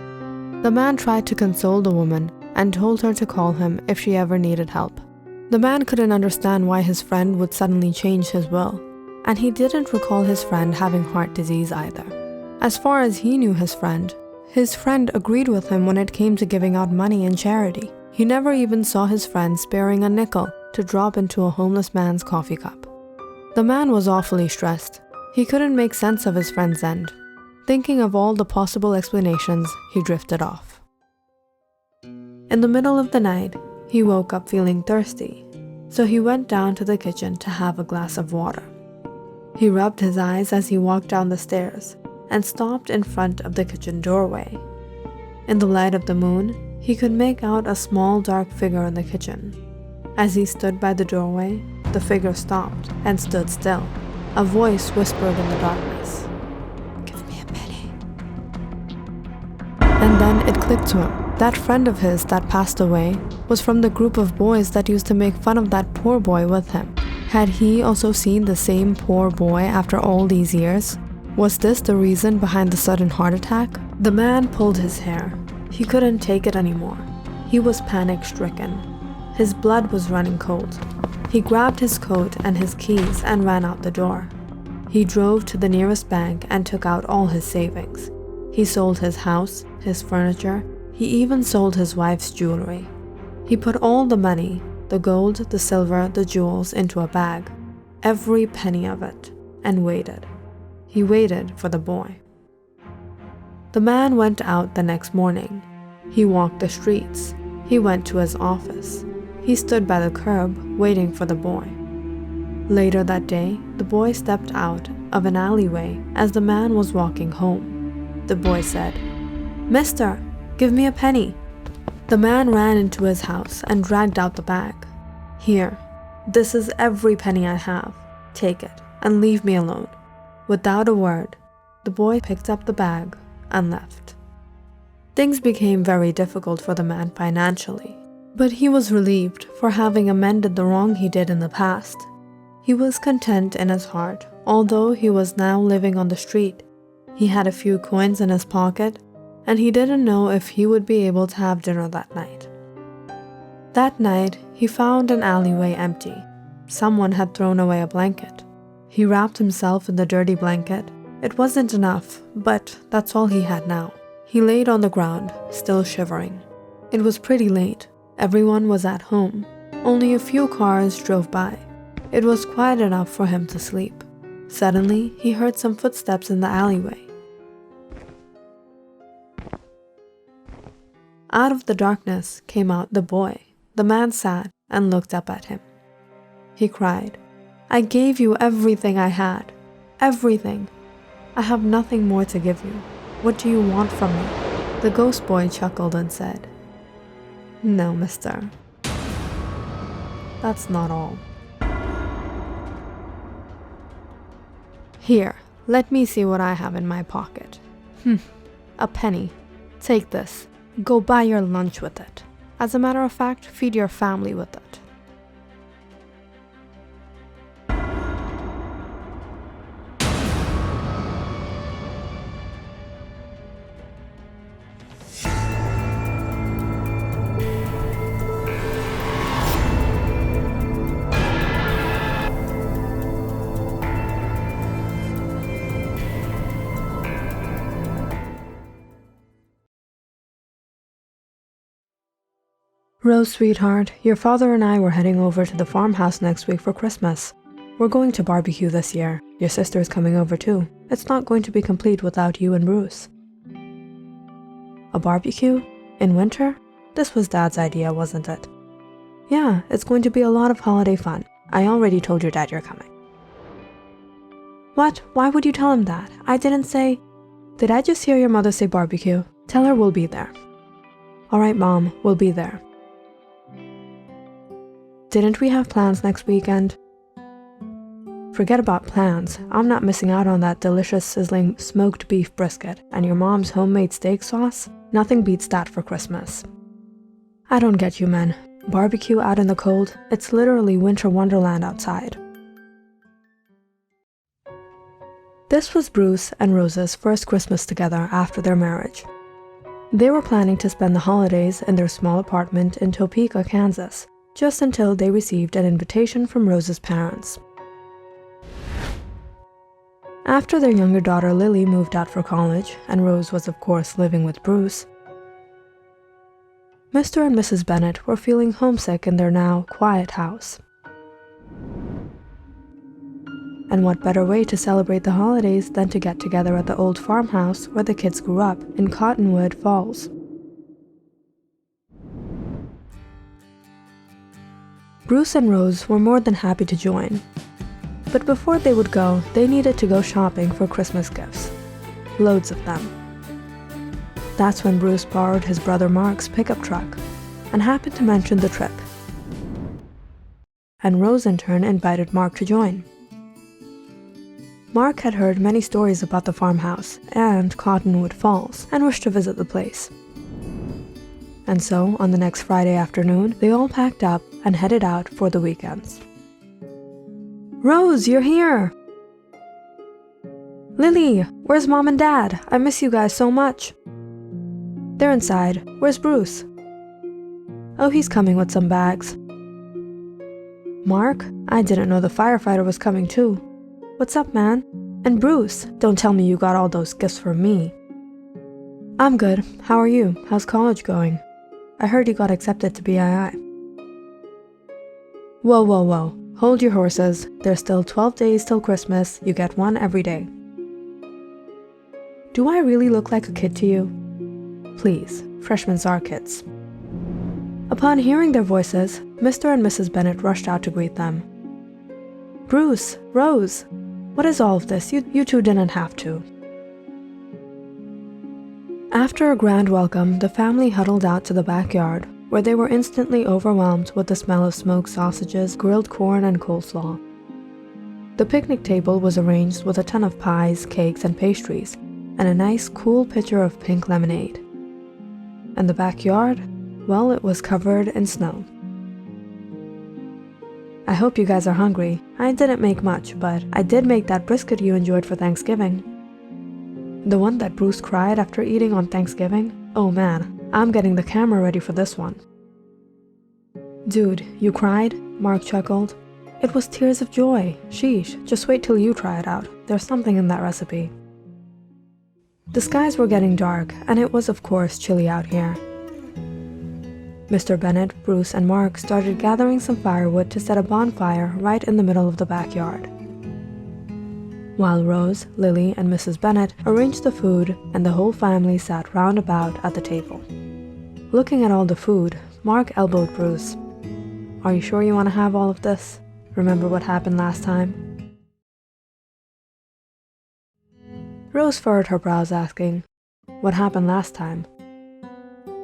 The man tried to console the woman and told her to call him if she ever needed help. The man couldn't understand why his friend would suddenly change his will, and he didn't recall his friend having heart disease either. As far as he knew his friend agreed with him when it came to giving out money in charity. He never even saw his friend sparing a nickel to drop into a homeless man's coffee cup. The man was awfully stressed. He couldn't make sense of his friend's end. Thinking of all the possible explanations, he drifted off. In the middle of the night, he woke up feeling thirsty, so he went down to the kitchen to have a glass of water. He rubbed his eyes as he walked down the stairs and stopped in front of the kitchen doorway. In the light of the moon, he could make out a small dark figure in the kitchen. As he stood by the doorway, the figure stopped and stood still. A voice whispered in the darkness, "Give me a penny." And then it clicked to him. That friend of his that passed away was from the group of boys that used to make fun of that poor boy with him. Had he also seen the same poor boy after all these years? Was this the reason behind the sudden heart attack? The man pulled his hair. He couldn't take it anymore. He was panic-stricken. His blood was running cold. He grabbed his coat and his keys and ran out the door. He drove to the nearest bank and took out all his savings. He sold his house, his furniture. He even sold his wife's jewelry. He put all the money, the gold, the silver, the jewels, into a bag, every penny of it, and waited. He waited for the boy. The man went out the next morning. He walked the streets. He went to his office. He stood by the curb, waiting for the boy. Later that day, the boy stepped out of an alleyway as the man was walking home. The boy said, "Mister, give me a penny." The man ran into his house and dragged out the bag. "Here, this is every penny I have. Take it and leave me alone." Without a word, the boy picked up the bag and left. Things became very difficult for the man financially, but he was relieved for having amended the wrong he did in the past. He was content in his heart, although he was now living on the street. He had a few coins in his pocket, and he didn't know if he would be able to have dinner that night. That night, he found an alleyway empty. Someone had thrown away a blanket. He wrapped himself in the dirty blanket. It wasn't enough, but that's all he had now. He laid on the ground, still shivering. It was pretty late. Everyone was at home. Only a few cars drove by. It was quiet enough for him to sleep. Suddenly, he heard some footsteps in the alleyway. Out of the darkness came out the boy. The man sat and looked up at him. He cried, "I gave you everything I had. Everything. I have nothing more to give you. What do you want from me?" The ghost boy chuckled and said, "No, mister. That's not all. Here, let me see what I have in my pocket. A penny. Take this. Go buy your lunch with it. As a matter of fact, feed your family with it." "Rose, sweetheart, your father and I were heading over to the farmhouse next week for Christmas. We're going to barbecue this year. Your sister is coming over too. It's not going to be complete without you and Bruce." A barbecue? In winter? This was Dad's idea, wasn't it? "Yeah, it's going to be a lot of holiday fun. I already told your dad you're coming." "What? Why would you tell him that? I didn't say..." "Did I just hear your mother say barbecue? Tell her we'll be there." "All right, Mom, we'll be there." "Didn't we have plans next weekend?" "Forget about plans. I'm not missing out on that delicious sizzling smoked beef brisket and your mom's homemade steak sauce. Nothing beats that for Christmas." "I don't get you, men. Barbecue out in the cold? It's literally winter wonderland outside." This was Bruce and Rose's first Christmas together after their marriage. They were planning to spend the holidays in their small apartment in Topeka, Kansas, just until they received an invitation from Rose's parents. After their younger daughter Lily moved out for college, and Rose was of course living with Bruce, Mr. and Mrs. Bennett were feeling homesick in their now quiet house. And what better way to celebrate the holidays than to get together at the old farmhouse where the kids grew up in Cottonwood Falls. Bruce and Rose were more than happy to join. But before they would go, they needed to go shopping for Christmas gifts. Loads of them. That's when Bruce borrowed his brother Mark's pickup truck and happened to mention the trip. And Rose in turn invited Mark to join. Mark had heard many stories about the farmhouse and Cottonwood Falls and wished to visit the place. And so, on the next Friday afternoon, they all packed up and headed out for the weekends. "Rose, you're here!" "Lily, where's Mom and Dad? I miss you guys so much." "They're inside. Where's Bruce?" "Oh, he's coming with some bags." "Mark, I didn't know the firefighter was coming too. What's up, man? And Bruce, don't tell me you got all those gifts for me." "I'm good. How are you? How's college going? I heard you got accepted to BII." "Whoa, whoa, whoa. Hold your horses. There's still 12 days till Christmas. You get one every day." "Do I really look like a kid to you?" "Please, freshmen are kids." Upon hearing their voices, Mr. and Mrs. Bennet rushed out to greet them. "Bruce, Rose, what is all of this? You two didn't have to." After a grand welcome, the family huddled out to the backyard, where they were instantly overwhelmed with the smell of smoked sausages, grilled corn, and coleslaw. The picnic table was arranged with a ton of pies, cakes, and pastries, and a nice, cool pitcher of pink lemonade. And the backyard, well, it was covered in snow. "I hope you guys are hungry. I didn't make much, but I did make that brisket you enjoyed for Thanksgiving." The one that Bruce cried after eating on Thanksgiving? Oh man, I'm getting the camera ready for this one. "Dude, you cried?" Mark chuckled. "It was tears of joy. Sheesh, just wait till you try it out. There's something in that recipe." The skies were getting dark, and it was of course chilly out here. Mr. Bennet, Bruce, and Mark started gathering some firewood to set a bonfire right in the middle of the backyard, while Rose, Lily, and Mrs. Bennet arranged the food, and the whole family sat round about at the table. Looking at all the food, Mark elbowed Bruce. "Are you sure you want to have all of this? Remember what happened last time?" Rose furrowed her brows, asking, "What happened last time?"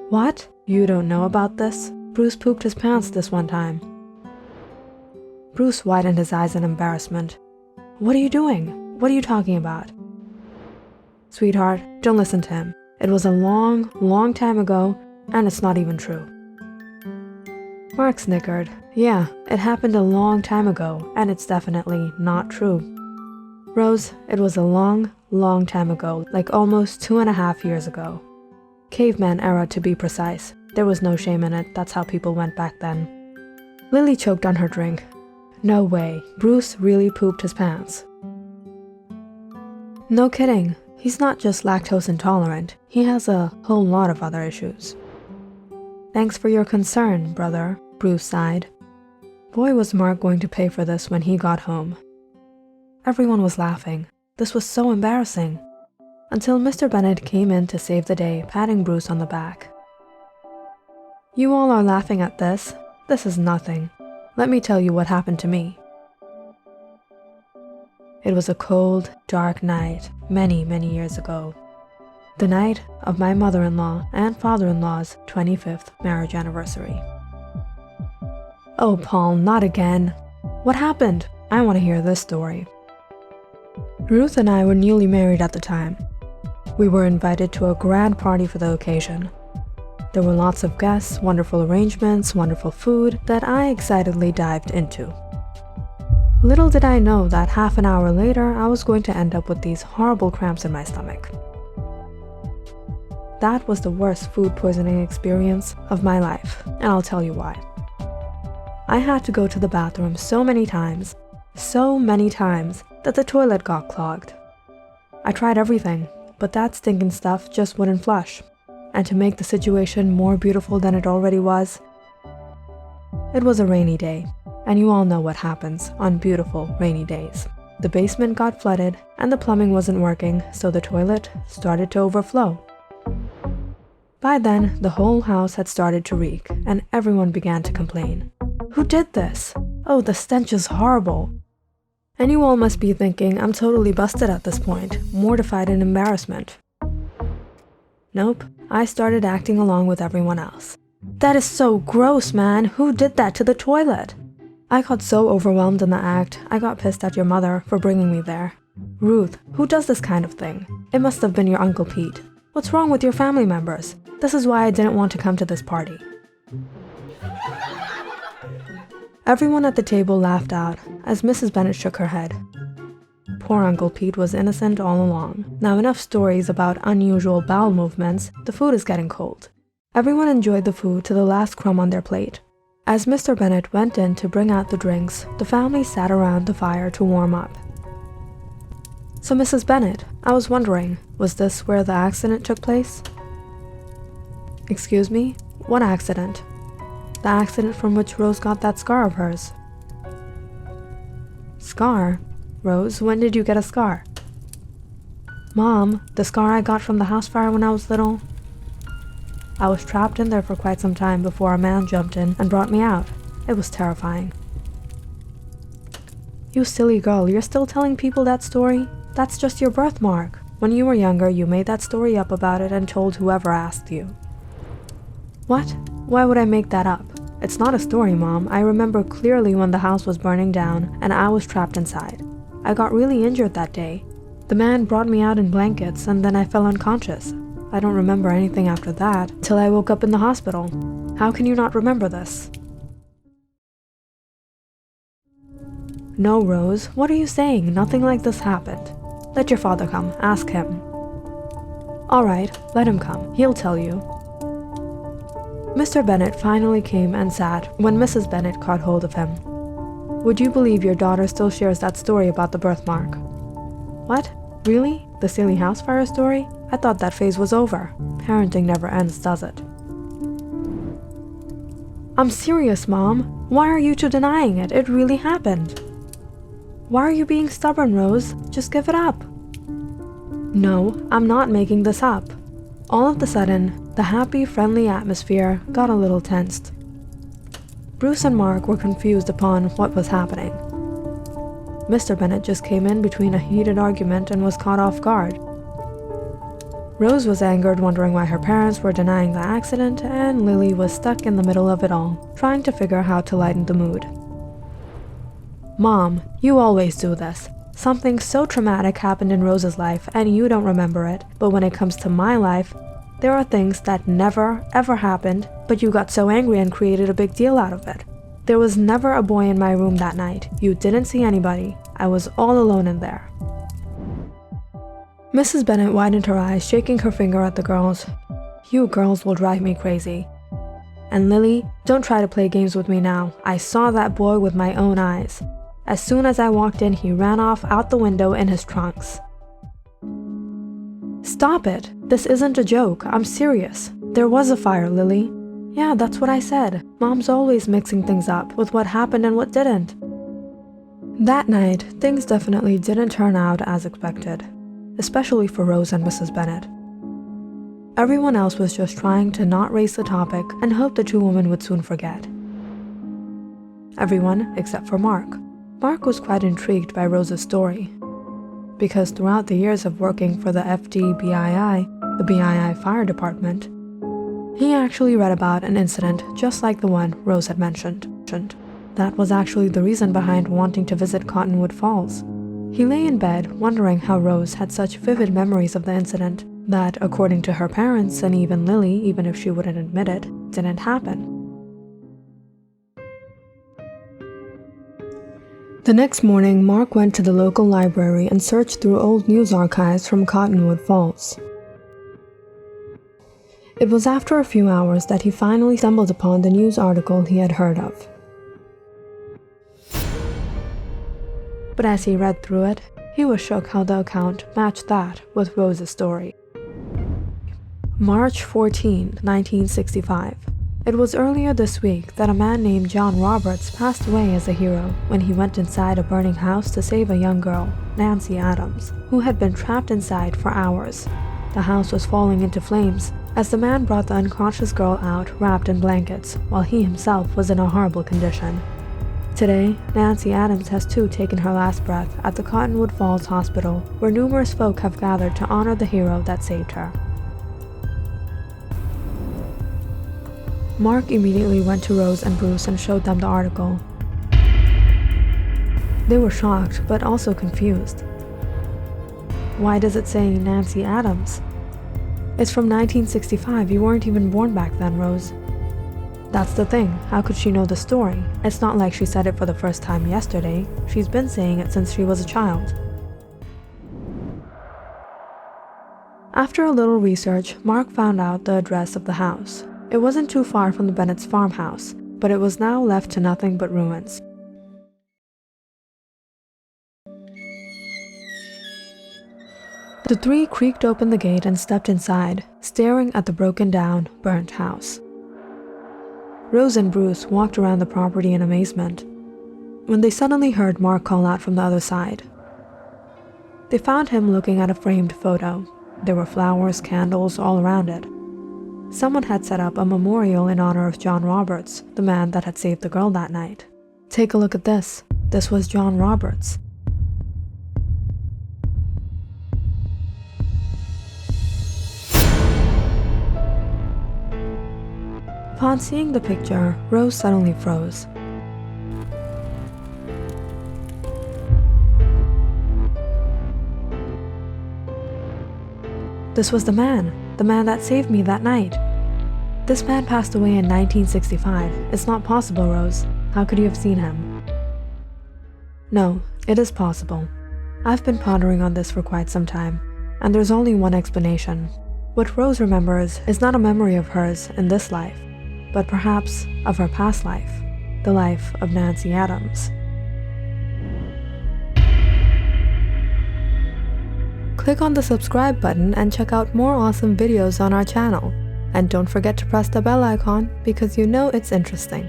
"What? You don't know about this? Bruce pooped his pants this one time." Bruce widened his eyes in embarrassment. "What are you doing? What are you talking about?" "Sweetheart, don't listen to him. It was a long, long time ago, and it's not even true." Mark snickered. "Yeah, it happened a long time ago, and it's definitely not true." "Rose, it was a long, long time ago, like almost 2.5 years ago. Caveman era to be precise. There was no shame in it, that's how people went back then." Lily choked on her drink. "No way, Bruce really pooped his pants." "No kidding, he's not just lactose intolerant, he has a whole lot of other issues." "Thanks for your concern, brother," Bruce sighed. Boy, was Mark going to pay for this when he got home. Everyone was laughing. This was so embarrassing. Until Mr. Bennet came in to save the day, patting Bruce on the back. "You all are laughing at this. This is nothing. Let me tell you what happened to me." It was a cold, dark night, many, many years ago. The night of my mother-in-law and father-in-law's 25th marriage anniversary. "Oh, Paul, not again. What happened? I want to hear this story." Ruth and I were newly married at the time. We were invited to a grand party for the occasion. There were lots of guests, wonderful arrangements, wonderful food that I excitedly dived into. Little did I know that half an hour later, I was going to end up with these horrible cramps in my stomach. That was the worst food poisoning experience of my life, and I'll tell you why. I had to go to the bathroom so many times, that the toilet got clogged. I tried everything, but that stinking stuff just wouldn't flush. And to make the situation more beautiful than it already was, it was a rainy day, and you all know what happens on beautiful rainy days. The basement got flooded, and the plumbing wasn't working, so the toilet started to overflow. By then, the whole house had started to reek, and everyone began to complain. "Who did this? Oh, the stench is horrible." And you all must be thinking I'm totally busted at this point, mortified in embarrassment. Nope, I started acting along with everyone else. That is so gross, man. Who did that to the toilet? I got so overwhelmed in the act, I got pissed at your mother for bringing me there. Ruth, who does this kind of thing? It must have been your Uncle Pete. What's wrong with your family members? This is why I didn't want to come to this party. Everyone at the table laughed out as Mrs. Bennet shook her head. Poor Uncle Pete was innocent all along. Now enough stories about unusual bowel movements, the food is getting cold. Everyone enjoyed the food to the last crumb on their plate. As Mr. Bennet went in to bring out the drinks, the family sat around the fire to warm up. So Mrs. Bennet, I was wondering, was this where the accident took place? Excuse me? What accident? The accident from which Rose got that scar of hers. Scar? Rose, when did you get a scar? Mom, the scar I got from the house fire when I was little. I was trapped in there for quite some time before a man jumped in and brought me out. It was terrifying. You silly girl, you're still telling people that story? That's just your birthmark. When you were younger, you made that story up about it and told whoever asked you. What? Why would I make that up? It's not a story, Mom. I remember clearly when the house was burning down and I was trapped inside. I got really injured that day. The man brought me out in blankets and then I fell unconscious. I don't remember anything after that till I woke up in the hospital. How can you not remember this? No, Rose, what are you saying? Nothing like this happened. Let your father come. Ask him. All right, let him come. He'll tell you. Mr. Bennet finally came and sat when Mrs. Bennet caught hold of him. Would you believe your daughter still shares that story about the birthmark? What? Really? The silly house fire story? I thought that phase was over. Parenting never ends, does it? I'm serious, Mom. Why are you two denying it? It really happened. Why are you being stubborn, Rose? Just give it up. No, I'm not making this up. All of a sudden, the happy, friendly atmosphere got a little tensed. Bruce and Mark were confused upon what was happening. Mr. Bennet just came in between a heated argument and was caught off guard. Rose was angered, wondering why her parents were denying the accident, and Lily was stuck in the middle of it all, trying to figure how to lighten the mood. Mom, you always do this. Something so traumatic happened in Rose's life and you don't remember it, but when it comes to my life, there are things that never, ever happened, but you got so angry and created a big deal out of it. There was never a boy in my room that night. You didn't see anybody. I was all alone in there. Mrs. Bennet widened her eyes, shaking her finger at the girls. You girls will drive me crazy. And Lily, don't try to play games with me now. I saw that boy with my own eyes. As soon as I walked in, he ran off out the window in his trunks. Stop it! This isn't a joke. I'm serious. There was a fire, Lily. Yeah, that's what I said. Mom's always mixing things up with what happened and what didn't. That night, things definitely didn't turn out as expected, especially for Rose and Mrs. Bennet. Everyone else was just trying to not raise the topic and hope the two women would soon forget. Everyone except for Mark. Mark was quite intrigued by Rose's story, because throughout the years of working for the FDBII, the BII Fire Department, he actually read about an incident just like the one Rose had mentioned. That was actually the reason behind wanting to visit Cottonwood Falls. He lay in bed wondering how Rose had such vivid memories of the incident that, according to her parents and even Lily, even if she wouldn't admit it, didn't happen. The next morning, Mark went to the local library and searched through old news archives from Cottonwood Falls. It was after a few hours that he finally stumbled upon the news article he had heard of. But as he read through it, he was shook how the account matched that with Rose's story. March 14, 1965. It was earlier this week that a man named John Roberts passed away as a hero when he went inside a burning house to save a young girl, Nancy Adams, who had been trapped inside for hours. The house was falling into flames as the man brought the unconscious girl out wrapped in blankets, while he himself was in a horrible condition. Today, Nancy Adams has too taken her last breath at the Cottonwood Falls Hospital, where numerous folk have gathered to honor the hero that saved her. Mark immediately went to Rose and Bruce and showed them the article. They were shocked, but also confused. Why does it say Nancy Adams? It's from 1965, you weren't even born back then, Rose. That's the thing, how could she know the story? It's not like she said it for the first time yesterday, she's been saying it since she was a child. After a little research, Mark found out the address of the house. It wasn't too far from the Bennett's farmhouse, but it was now left to nothing but ruins. The three creaked open the gate and stepped inside, staring at the broken-down, burnt house. Rose and Bruce walked around the property in amazement, when they suddenly heard Mark call out from the other side. They found him looking at a framed photo. There were flowers, candles all around it. Someone had set up a memorial in honor of John Roberts, the man that had saved the girl that night. Take a look at this. This was John Roberts. Upon seeing the picture, Rose suddenly froze. This was the man that saved me that night. This man passed away in 1965. It's not possible, Rose. How could you have seen him? No, it is possible. I've been pondering on this for quite some time, and there's only one explanation. What Rose remembers is not a memory of hers in this life, but perhaps of her past life, the life of Nancy Adams. Click on the subscribe button and check out more awesome videos on our channel. And don't forget to press the bell icon because you know it's interesting.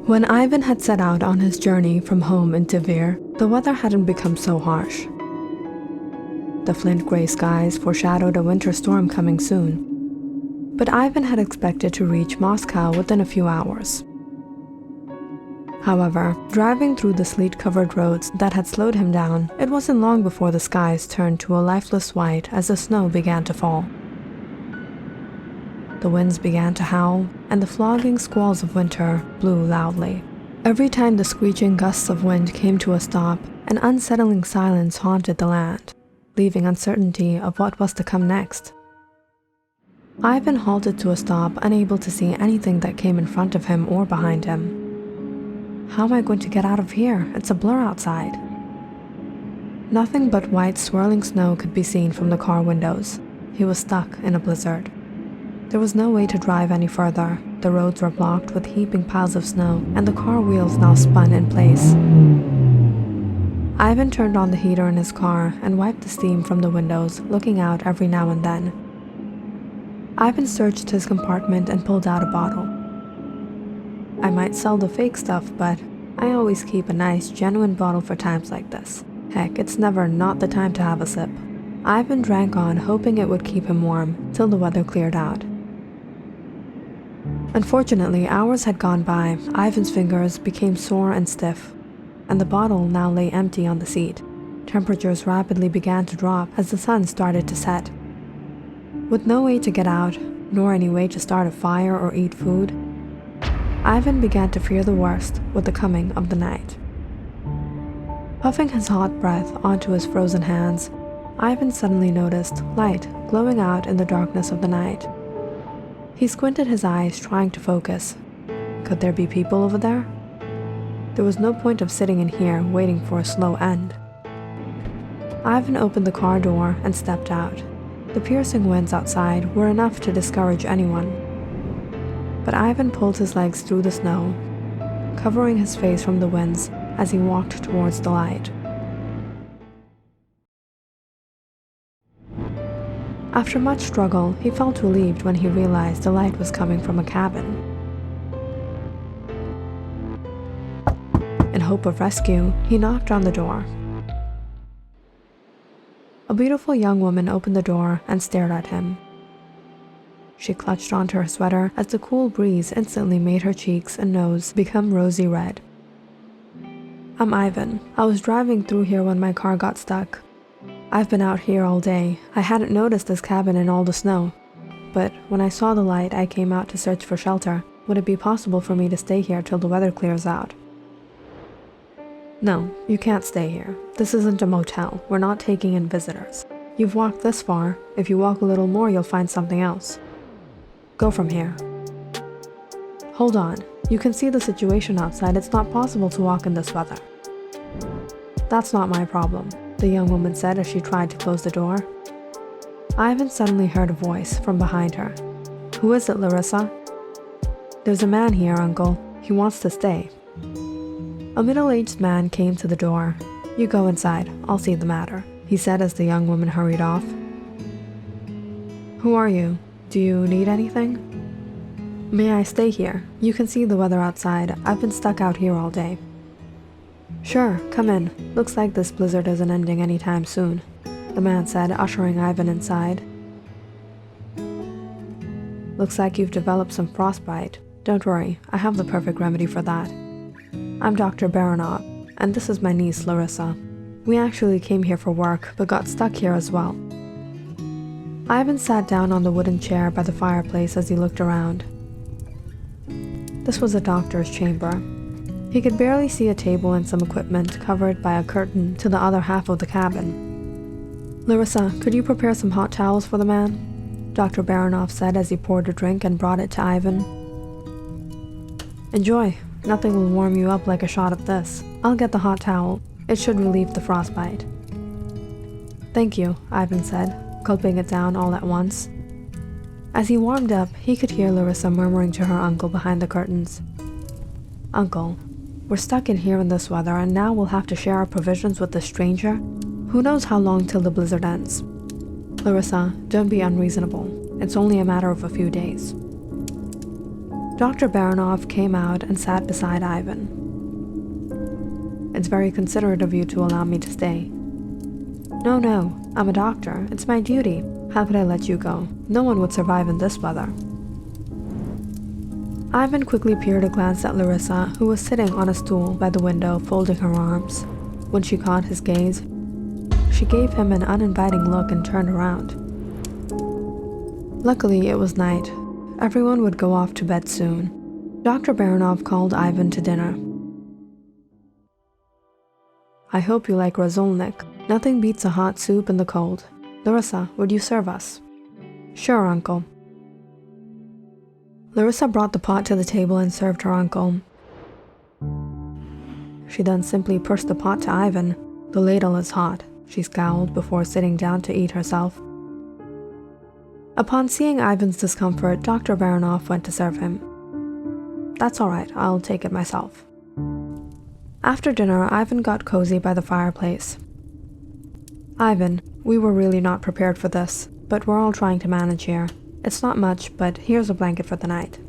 When Ivan had set out on his journey from home in Tver, the weather hadn't become so harsh. The flint-gray skies foreshadowed a winter storm coming soon. But Ivan had expected to reach Moscow within a few hours. However, driving through the sleet-covered roads that had slowed him down, it wasn't long before the skies turned to a lifeless white as the snow began to fall. The winds began to howl, and the flogging squalls of winter blew loudly. Every time the screeching gusts of wind came to a stop, an unsettling silence haunted the land, leaving uncertainty of what was to come next. Ivan halted to a stop, unable to see anything that came in front of him or behind him. How am I going to get out of here? It's a blur outside. Nothing but white swirling snow could be seen from the car windows. He was stuck in a blizzard. There was no way to drive any further. The roads were blocked with heaping piles of snow, and the car wheels now spun in place. Ivan turned on the heater in his car and wiped the steam from the windows, looking out every now and then. Ivan searched his compartment and pulled out a bottle. I might sell the fake stuff, but I always keep a nice, genuine bottle for times like this. Heck, it's never not the time to have a sip. Ivan drank on, hoping it would keep him warm, till the weather cleared out. Unfortunately, hours had gone by. Ivan's fingers became sore and stiff, and the bottle now lay empty on the seat. Temperatures rapidly began to drop as the sun started to set. With no way to get out, nor any way to start a fire or eat food, Ivan began to fear the worst with the coming of the night. Puffing his hot breath onto his frozen hands, Ivan suddenly noticed light glowing out in the darkness of the night. He squinted his eyes, trying to focus. Could there be people over there? There was no point of sitting in here waiting for a slow end. Ivan opened the car door and stepped out. The piercing winds outside were enough to discourage anyone. But Ivan pulled his legs through the snow, covering his face from the winds as he walked towards the light. After much struggle, he felt relieved when he realized the light was coming from a cabin. In hope of rescue, he knocked on the door. A beautiful young woman opened the door and stared at him. She clutched onto her sweater as the cool breeze instantly made her cheeks and nose become rosy red. "I'm Ivan. I was driving through here when my car got stuck. I've been out here all day. I hadn't noticed this cabin in all the snow. But when I saw the light, I came out to search for shelter. Would it be possible for me to stay here till the weather clears out?" "No, you can't stay here. This isn't a motel. We're not taking in visitors. You've walked this far. If you walk a little more, you'll find something else. Go from here." "Hold on. You can see the situation outside. It's not possible to walk in this weather." "That's not my problem," the young woman said as she tried to close the door. Ivan suddenly heard a voice from behind her. "Who is it, Larissa?" "There's a man here, Uncle. He wants to stay." A middle-aged man came to the door. "You go inside. I'll see the matter," he said as the young woman hurried off. "Who are you? Do you need anything?" "May I stay here? You can see the weather outside. I've been stuck out here all day." "Sure, come in. Looks like this blizzard isn't ending anytime soon," the man said, ushering Ivan inside. "Looks like you've developed some frostbite. Don't worry, I have the perfect remedy for that. I'm Dr. Baranov, and this is my niece, Larissa. We actually came here for work, but got stuck here as well." Ivan sat down on the wooden chair by the fireplace as he looked around. This was a doctor's chamber. He could barely see a table and some equipment covered by a curtain to the other half of the cabin. "Larissa, could you prepare some hot towels for the man?" Dr. Baranov said as he poured a drink and brought it to Ivan. "Enjoy. Nothing will warm you up like a shot of this. I'll get the hot towel. It should relieve the frostbite." "Thank you," Ivan said, gulping it down all at once. As he warmed up, he could hear Larissa murmuring to her uncle behind the curtains. "Uncle, we're stuck in here in this weather, and now we'll have to share our provisions with this stranger. Who knows how long till the blizzard ends? Larissa, don't be unreasonable. It's only a matter of a few days." Dr. Baranov came out and sat beside Ivan. "It's very considerate of you to allow me to stay." No, I'm a doctor. It's my duty. How could I let you go? No one would survive in this weather." Ivan quickly peered a glance at Larissa, who was sitting on a stool by the window, folding her arms. When she caught his gaze, she gave him an uninviting look and turned around. Luckily, it was night. Everyone would go off to bed soon. Dr. Baranov called Ivan to dinner. "I hope you like razolnik. Nothing beats a hot soup in the cold. Larissa, would you serve us?" "Sure, Uncle." Larissa brought the pot to the table and served her uncle. She then simply pushed the pot to Ivan. "The ladle is hot," she scowled before sitting down to eat herself. Upon seeing Ivan's discomfort, Dr. Baranov went to serve him. "That's all right, I'll take it myself." After dinner, Ivan got cozy by the fireplace. "Ivan, we were really not prepared for this, but we're all trying to manage here. It's not much, but here's a blanket for the night."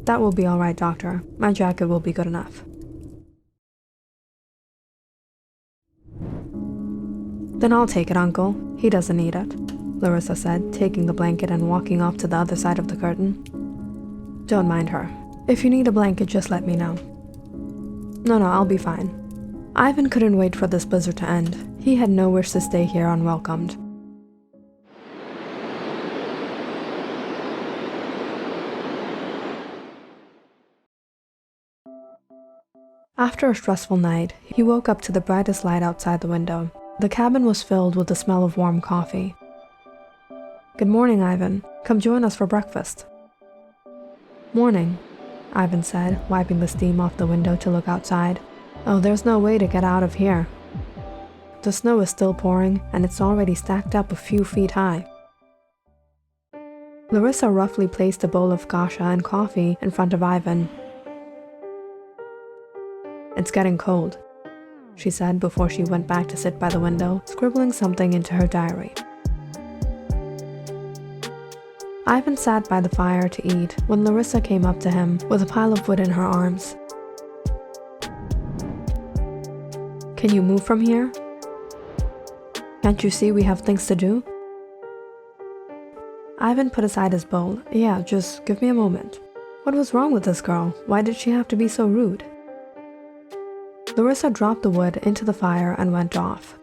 "That will be all right, Doctor. My jacket will be good enough." "Then I'll take it, Uncle. He doesn't need it," Larissa said, taking the blanket and walking off to the other side of the curtain. "Don't mind her. If you need a blanket, just let me know." No, I'll be fine." Ivan couldn't wait for this blizzard to end. He had no wish to stay here unwelcomed. After a stressful night, he woke up to the brightest light outside the window. The cabin was filled with the smell of warm coffee. "Good morning, Ivan. Come join us for breakfast." "Morning," Ivan said, wiping the steam off the window to look outside. "Oh, there's no way to get out of here. The snow is still pouring, and it's already stacked up a few feet high." Larissa roughly placed a bowl of kasha and coffee in front of Ivan. "It's getting cold," she said before she went back to sit by the window, scribbling something into her diary. Ivan sat by the fire to eat when Larissa came up to him with a pile of wood in her arms. "Can you move from here? Can't you see we have things to do?" Ivan put aside his bowl. "Yeah, just give me a moment." What was wrong with this girl? Why did she have to be so rude? Larissa dropped the wood into the fire and went off.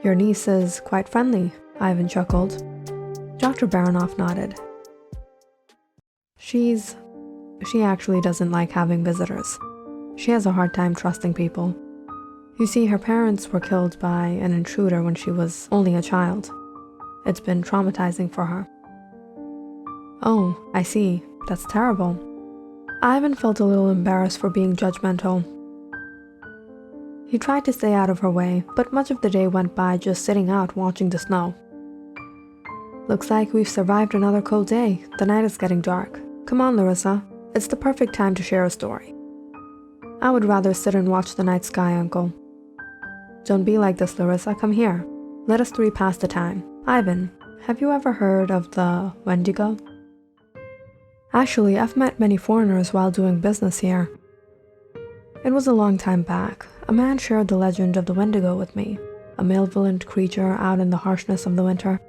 "Your niece is quite friendly," Ivan chuckled. Dr. Baronoff nodded. She actually doesn't like having visitors. She has a hard time trusting people. You see, her parents were killed by an intruder when she was only a child. It's been traumatizing for her. "Oh, I see. That's terrible." Ivan felt a little embarrassed for being judgmental. He tried to stay out of her way, but much of the day went by just sitting out watching the snow. "Looks like we've survived another cold day. The night is getting dark. Come on, Larissa. It's the perfect time to share a story." "I would rather sit and watch the night sky, Uncle." "Don't be like this, Larissa. Come here. Let us three pass the time. Ivan, have you ever heard of the Wendigo?" "Actually, I've met many foreigners while doing business here." It was a long time back. A man shared the legend of the Wendigo with me, a malevolent creature out in the harshness of the winter.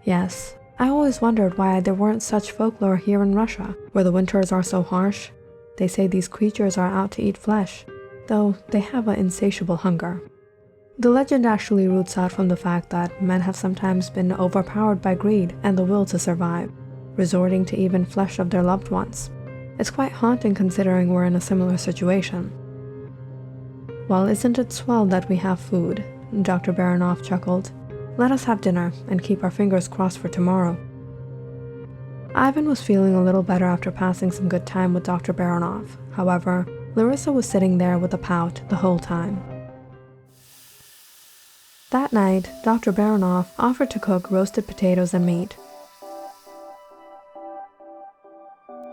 Yes, I always wondered why there weren't such folklore here in Russia, where the winters are so harsh. They say these creatures are out to eat flesh, though they have an insatiable hunger. The legend actually roots out from the fact that men have sometimes been overpowered by greed and the will to survive, resorting to even flesh of their loved ones. It's quite haunting considering we're in a similar situation. "Well, isn't it swell that we have food?" Dr. Baronoff chuckled. "Let us have dinner and keep our fingers crossed for tomorrow." Ivan was feeling a little better after passing some good time with Dr. Baronoff. However, Larissa was sitting there with a pout the whole time. That night, Dr. Baronoff offered to cook roasted potatoes and meat.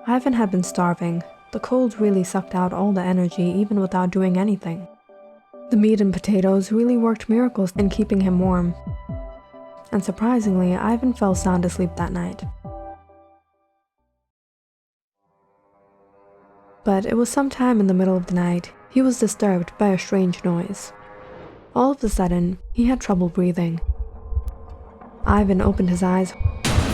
Ivan had been starving. The cold really sucked out all the energy even without doing anything. The meat and potatoes really worked miracles in keeping him warm. And surprisingly, Ivan fell sound asleep that night. But it was sometime in the middle of the night, he was disturbed by a strange noise. All of a sudden, he had trouble breathing. Ivan opened his eyes,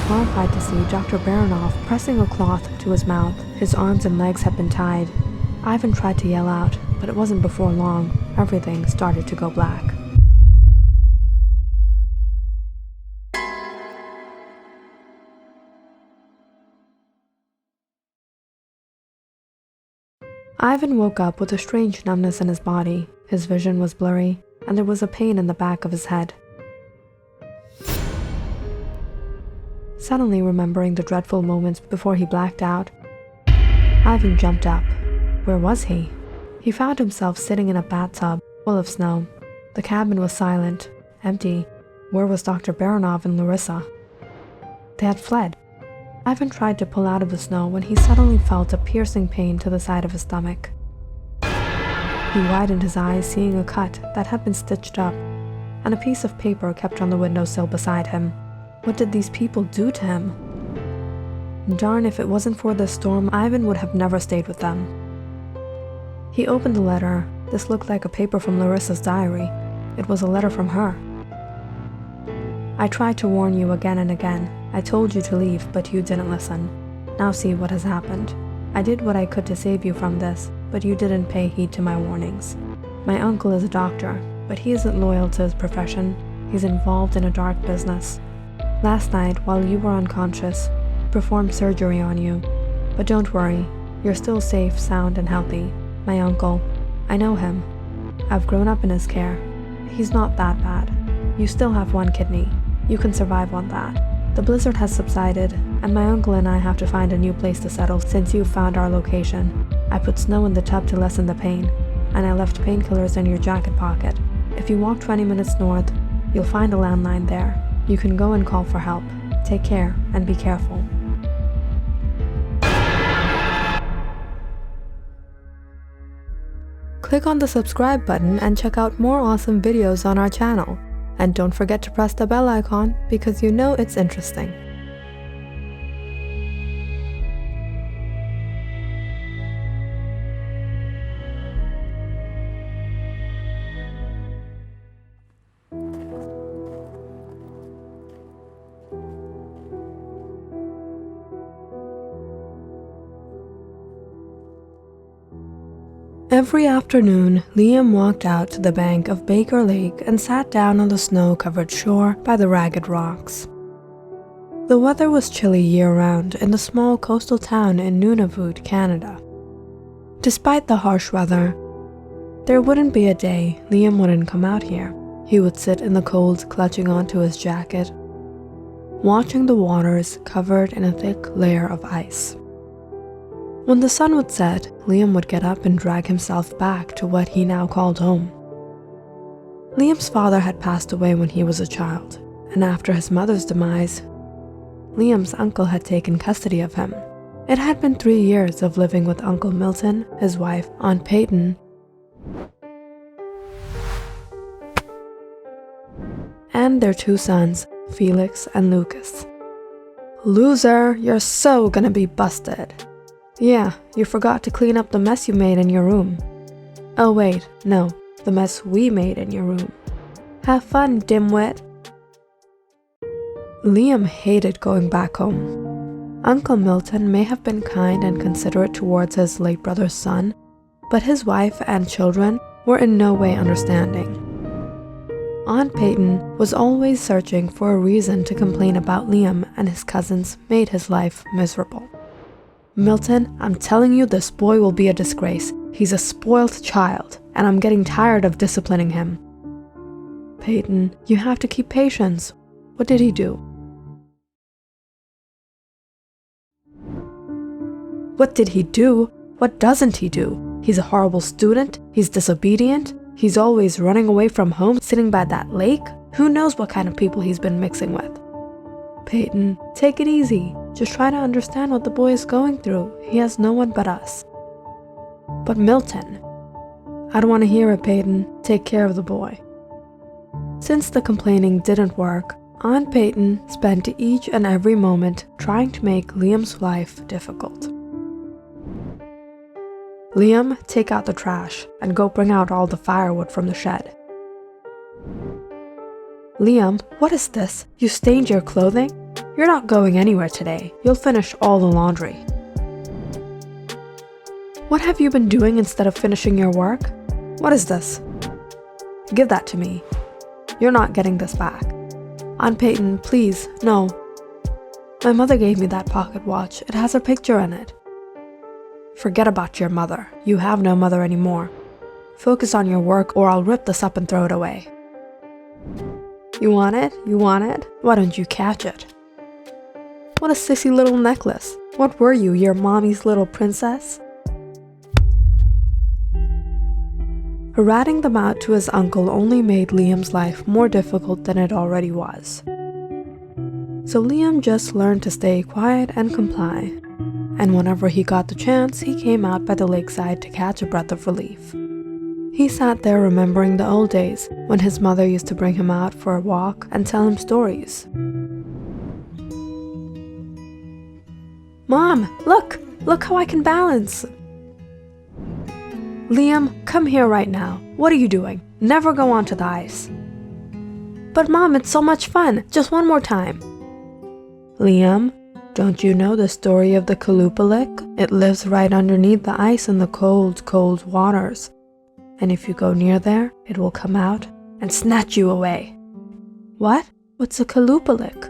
horrified to see Dr. Baronoff pressing a cloth to his mouth. His arms and legs had been tied. Ivan tried to yell out, but it wasn't before long. Everything started to go black. Ivan woke up with a strange numbness in his body. His vision was blurry, and there was a pain in the back of his head. Suddenly remembering the dreadful moments before he blacked out, Ivan jumped up. Where was he? He found himself sitting in a bathtub full of snow. The cabin was silent, empty. Where was Dr. Baronoff and Larissa? They had fled. Ivan tried to pull out of the snow when he suddenly felt a piercing pain to the side of his stomach. He widened his eyes, seeing a cut that had been stitched up, and a piece of paper kept on the windowsill beside him. What did these people do to him? Darn, if it wasn't for this storm, Ivan would have never stayed with them. He opened the letter. This looked like a paper from Larissa's diary. It was a letter from her. "I tried to warn you again and again. I told you to leave, but you didn't listen. Now see what has happened. I did what I could to save you from this, but you didn't pay heed to my warnings. My uncle is a doctor, but he isn't loyal to his profession. He's involved in a dark business. Last night, while you were unconscious, he performed surgery on you. But don't worry, you're still safe, sound, and healthy. My uncle, I know him. I've grown up in his care. He's not that bad. You still have one kidney. You can survive on that. The blizzard has subsided, and my uncle and I have to find a new place to settle since you found our location. I put snow in the tub to lessen the pain, and I left painkillers in your jacket pocket. If you walk 20 minutes north, you'll find a landline there. You can go and call for help. Take care and be careful." Click on the subscribe button and check out more awesome videos on our channel. And don't forget to press the bell icon because you know it's interesting. Every afternoon, Liam walked out to the bank of Baker Lake and sat down on the snow-covered shore by the ragged rocks. The weather was chilly year-round in the small coastal town in Nunavut, Canada. Despite the harsh weather, there wouldn't be a day Liam wouldn't come out here. He would sit in the cold, clutching onto his jacket, watching the waters covered in a thick layer of ice. When the sun would set, Liam would get up and drag himself back to what he now called home. Liam's father had passed away when he was a child, and after his mother's demise, Liam's uncle had taken custody of him. It had been 3 years of living with Uncle Milton, his wife, Aunt Peyton, and their 2 sons, Felix and Lucas. "Loser, you're so gonna be busted. Yeah, you forgot to clean up the mess you made in your room. Oh wait, no, the mess we made in your room. Have fun, dimwit." Liam hated going back home. Uncle Milton may have been kind and considerate towards his late brother's son, but his wife and children were in no way understanding. Aunt Peyton was always searching for a reason to complain about Liam, and his cousins made his life miserable. "Milton, I'm telling you, this boy will be a disgrace. He's a spoiled child, and I'm getting tired of disciplining him." "Peyton, you have to keep patience. What did he do?" "What did he do? What doesn't he do? He's a horrible student. He's disobedient. He's always running away from home, sitting by that lake. Who knows what kind of people he's been mixing with?" "Peyton, take it easy. Just try to understand what the boy is going through. He has no one but us." "But Milton." "I don't want to hear it, Peyton. Take care of the boy." Since the complaining didn't work, Aunt Peyton spent each and every moment trying to make Liam's life difficult. "Liam, take out the trash and go bring out all the firewood from the shed." "Liam, what is this? You stained your clothing? You're not going anywhere today. You'll finish all the laundry." "What have you been doing instead of finishing your work? What is this? Give that to me. You're not getting this back." "Aunt Peyton, please, no. My mother gave me that pocket watch. It has her picture in it." "Forget about your mother. You have no mother anymore. Focus on your work or I'll rip this up and throw it away." "You want it? You want it? Why don't you catch it?" "What a sissy little necklace. What were you, your mommy's little princess?" Ratting them out to his uncle only made Liam's life more difficult than it already was. So Liam just learned to stay quiet and comply, and whenever he got the chance, he came out by the lakeside to catch a breath of relief. He sat there remembering the old days when his mother used to bring him out for a walk and tell him stories. "Mom, look! Look how I can balance!" "Liam, come here right now. What are you doing? Never go onto the ice." "But Mom, it's so much fun. Just one more time." "Liam, don't you know the story of the Kalupalik? It lives right underneath the ice in the cold, cold waters. And if you go near there, it will come out and snatch you away." "What? What's a Kalupalik?"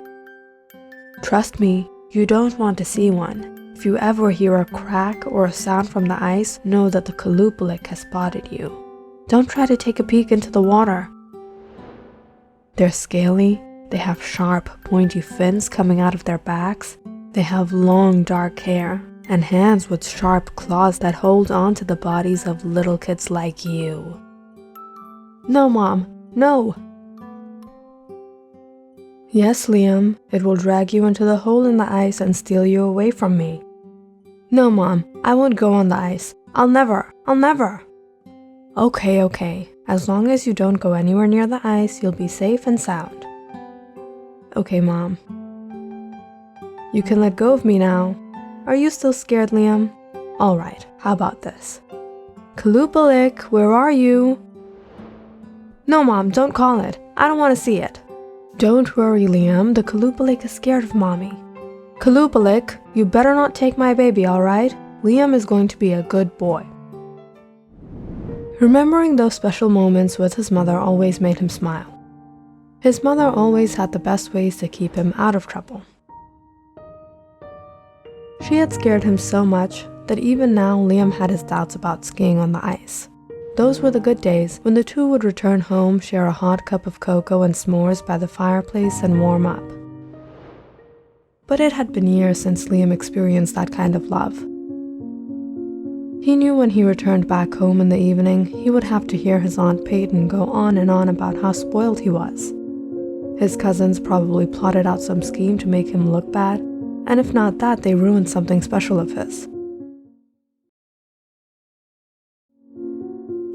"Trust me, you don't want to see one. If you ever hear a crack or a sound from the ice, know that the Kalupalik has spotted you. Don't try to take a peek into the water. They're scaly, they have sharp, pointy fins coming out of their backs, they have long, dark hair, and hands with sharp claws that hold on to the bodies of little kids like you." "No, Mom, no!" "Yes, Liam, it will drag you into the hole in the ice and steal you away from me." "No, Mom, I won't go on the ice. I'll never. Okay. As long as you don't go anywhere near the ice, you'll be safe and sound. Okay, Mom. You can let go of me now. Are you still scared, Liam? Alright, how about this? Kalupalik, where are you? No, Mom, don't call it. I don't want to see it. Don't worry, Liam. The Kalupalik is scared of Mommy. Kalupalik, you better not take my baby, alright? Liam is going to be a good boy. Remembering those special moments with his mother always made him smile. His mother always had the best ways to keep him out of trouble. She had scared him so much that even now Liam had his doubts about skiing on the ice. Those were the good days when the two would return home, share a hot cup of cocoa and s'mores by the fireplace, and warm up. But it had been years since Liam experienced that kind of love. He knew when he returned back home in the evening, he would have to hear his Aunt Peyton go on and on about how spoiled he was. His cousins probably plotted out some scheme to make him look bad, and if not that, they ruined something special of his.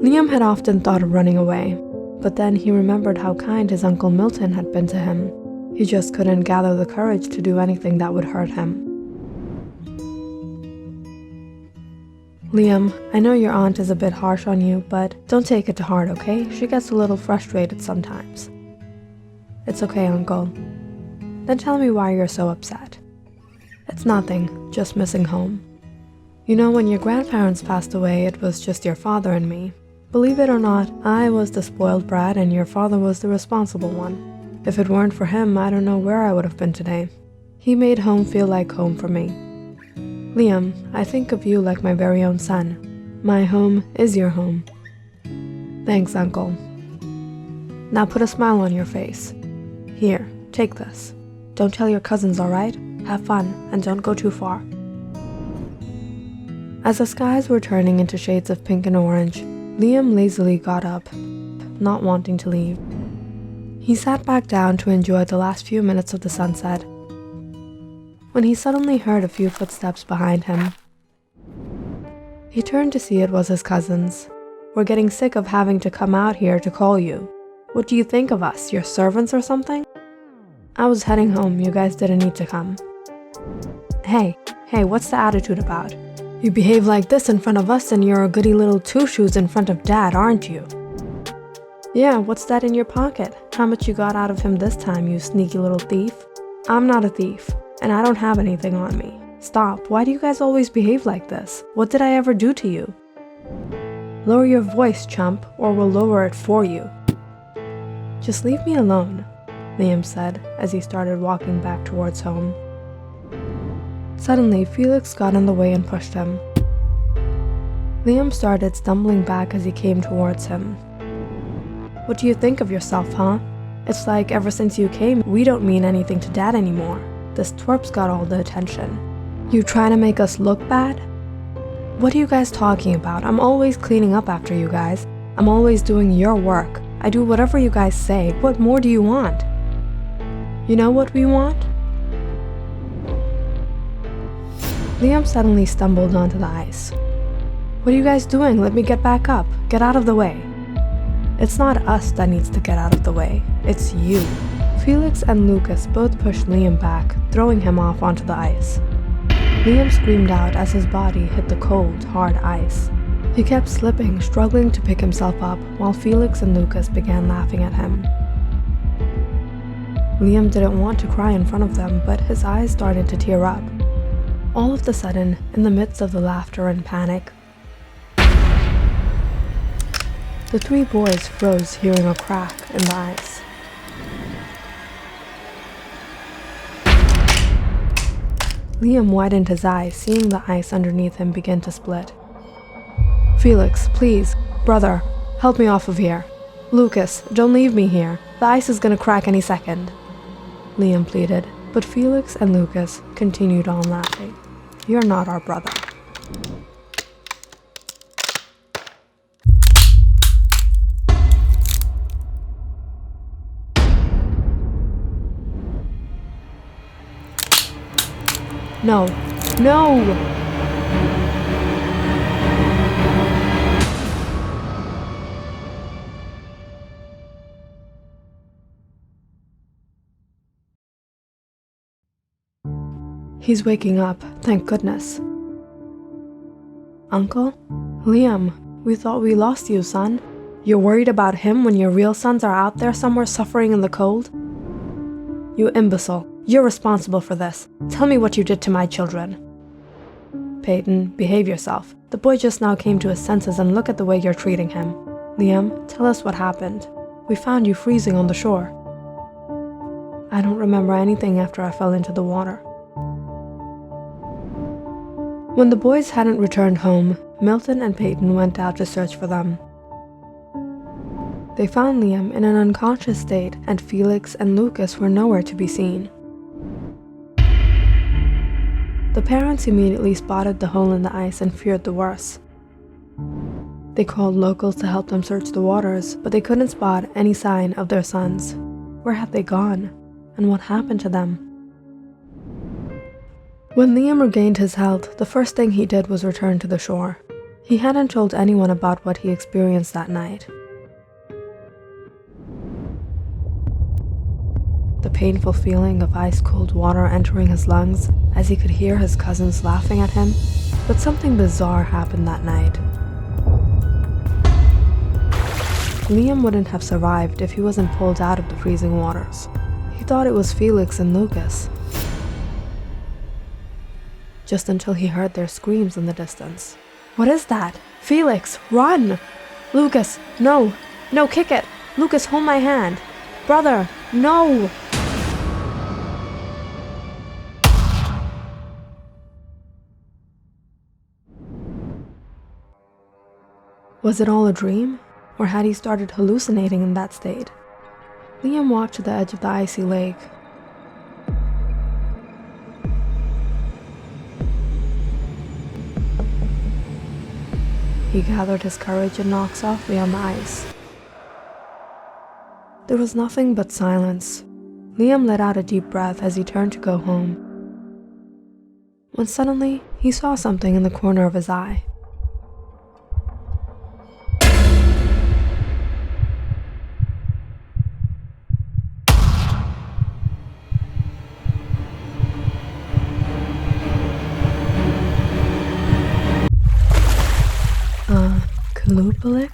Liam had often thought of running away, but then he remembered how kind his Uncle Milton had been to him. He just couldn't gather the courage to do anything that would hurt him. Liam, I know your aunt is a bit harsh on you, but don't take it to heart, okay? She gets a little frustrated sometimes. It's okay, Uncle. Then tell me why you're so upset. It's nothing, just missing home. You know, when your grandparents passed away, it was just your father and me. Believe it or not, I was the spoiled brat and your father was the responsible one. If it weren't for him, I don't know where I would have been today. He made home feel like home for me. Liam, I think of you like my very own son. My home is your home. Thanks, Uncle. Now put a smile on your face. Here, take this. Don't tell your cousins, alright? Have fun, and don't go too far. As the skies were turning into shades of pink and orange, Liam lazily got up, not wanting to leave. He sat back down to enjoy the last few minutes of the sunset, when he suddenly heard a few footsteps behind him. He turned to see it was his cousins. We're getting sick of having to come out here to call you. What do you think of us, your servants or something? I was heading home, you guys didn't need to come. Hey, what's the attitude about? You behave like this in front of us and you're a goody little two-shoes in front of Dad, aren't you? Yeah, what's that in your pocket? How much you got out of him this time, you sneaky little thief? I'm not a thief, and I don't have anything on me. Stop, why do you guys always behave like this? What did I ever do to you? Lower your voice, chump, or we'll lower it for you. Just leave me alone, Liam said as he started walking back towards home. Suddenly, Felix got in the way and pushed him. Liam started stumbling back as he came towards him. What do you think of yourself, huh? It's like ever since you came, we don't mean anything to Dad anymore. This twerp's got all the attention. You trying to make us look bad? What are you guys talking about? I'm always cleaning up after you guys. I'm always doing your work. I do whatever you guys say. What more do you want? You know what we want? Liam suddenly stumbled onto the ice. What are you guys doing? Let me get back up. Get out of the way. It's not us that needs to get out of the way. It's you. Felix and Lucas both pushed Liam back, throwing him off onto the ice. Liam screamed out as his body hit the cold, hard ice. He kept slipping, struggling to pick himself up, while Felix and Lucas began laughing at him. Liam didn't want to cry in front of them, but his eyes started to tear up. All of a sudden, in the midst of the laughter and panic, the three boys froze, hearing a crack in the ice. Liam widened his eyes, seeing the ice underneath him begin to split. Felix, please, brother, help me off of here. Lucas, don't leave me here. The ice is gonna crack any second. Liam pleaded, but Felix and Lucas continued on laughing. You're not our brother. No. He's waking up, thank goodness. Uncle? Liam, we thought we lost you, son. You're worried about him when your real sons are out there somewhere suffering in the cold? You imbecile, you're responsible for this. Tell me what you did to my children. Peyton, behave yourself. The boy just now came to his senses and look at the way you're treating him. Liam, tell us what happened. We found you freezing on the shore. I don't remember anything after I fell into the water. When the boys hadn't returned home, Milton and Peyton went out to search for them. They found Liam in an unconscious state, and Felix and Lucas were nowhere to be seen. The parents immediately spotted the hole in the ice and feared the worst. They called locals to help them search the waters, but they couldn't spot any sign of their sons. Where had they gone? And what happened to them? When Liam regained his health, the first thing he did was return to the shore. He hadn't told anyone about what he experienced that night. The painful feeling of ice-cold water entering his lungs as he could hear his cousins laughing at him. But something bizarre happened that night. Liam wouldn't have survived if he wasn't pulled out of the freezing waters. He thought it was Felix and Lucas. Just until he heard their screams in the distance. What is that? Felix, run! Lucas, no! No, kick it! Lucas, hold my hand! Brother, no! Was it all a dream? Or had he started hallucinating in that state? Liam walked to the edge of the icy lake. He gathered his courage and knocked softly on the ice. There was nothing but silence. Liam let out a deep breath as he turned to go home. When suddenly, he saw something in the corner of his eye. Lupalik?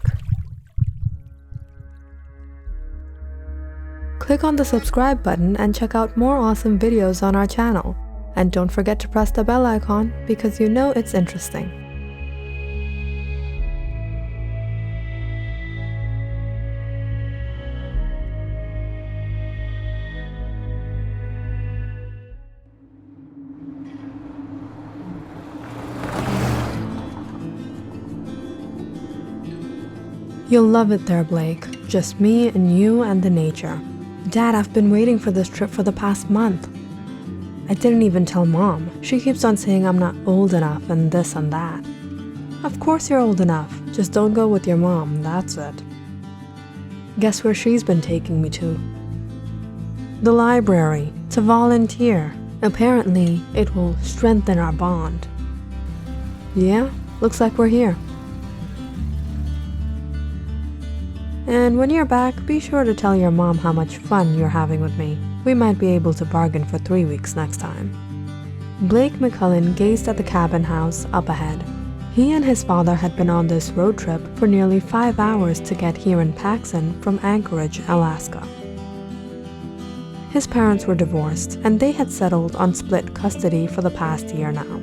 Click on the subscribe button and check out more awesome videos on our channel. And don't forget to press the bell icon because you know it's interesting. You'll love it there, Blake. Just me and you and the nature. Dad, I've been waiting for this trip for the past month. I didn't even tell Mom. She keeps on saying I'm not old enough and this and that. Of course you're old enough. Just don't go with your mom, that's it. Guess where she's been taking me to? The library, to volunteer. Apparently, it will strengthen our bond. Yeah, looks like we're here. And when you're back, be sure to tell your mom how much fun you're having with me. We might be able to bargain for 3 weeks next time. Blake McCullen gazed at the cabin house up ahead. He and his father had been on this road trip for nearly 5 hours to get here in Paxson from Anchorage, Alaska. His parents were divorced, and they had settled on split custody for the past year now.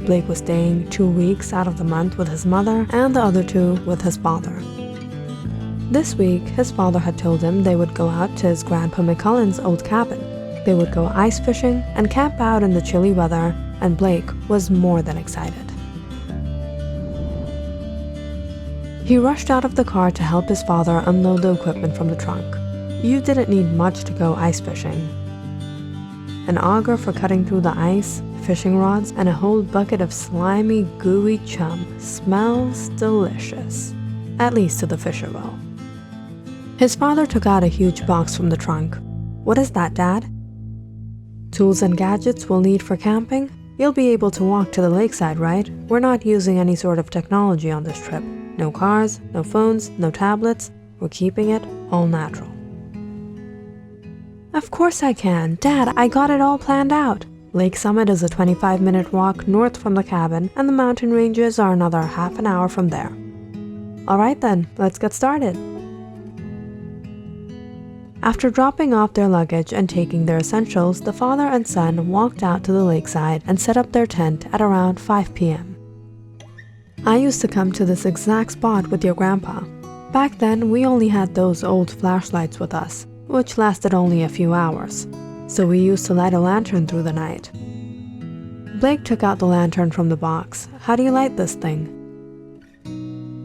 Blake was staying 2 weeks out of the month with his mother and the other 2 with his father. This week, his father had told him they would go out to his Grandpa McCullen's old cabin. They would go ice fishing and camp out in the chilly weather, and Blake was more than excited. He rushed out of the car to help his father unload the equipment from the trunk. You didn't need much to go ice fishing. An auger for cutting through the ice, fishing rods, and a whole bucket of slimy, gooey chum smells delicious, at least to the fisher will. His father took out a huge box from the trunk. What is that, Dad? Tools and gadgets we'll need for camping? You'll be able to walk to the lakeside, right? We're not using any sort of technology on this trip. No cars, no phones, no tablets. We're keeping it all natural. Of course I can. Dad, I got it all planned out. Lake Summit is a 25-minute walk north from the cabin, and the mountain ranges are another half an hour from there. All right then, let's get started. After dropping off their luggage and taking their essentials, the father and son walked out to the lakeside and set up their tent at around 5 p.m. I used to come to this exact spot with your grandpa. Back then, we only had those old flashlights with us, which lasted only a few hours, so we used to light a lantern through the night. Blake took out the lantern from the box. How do you light this thing?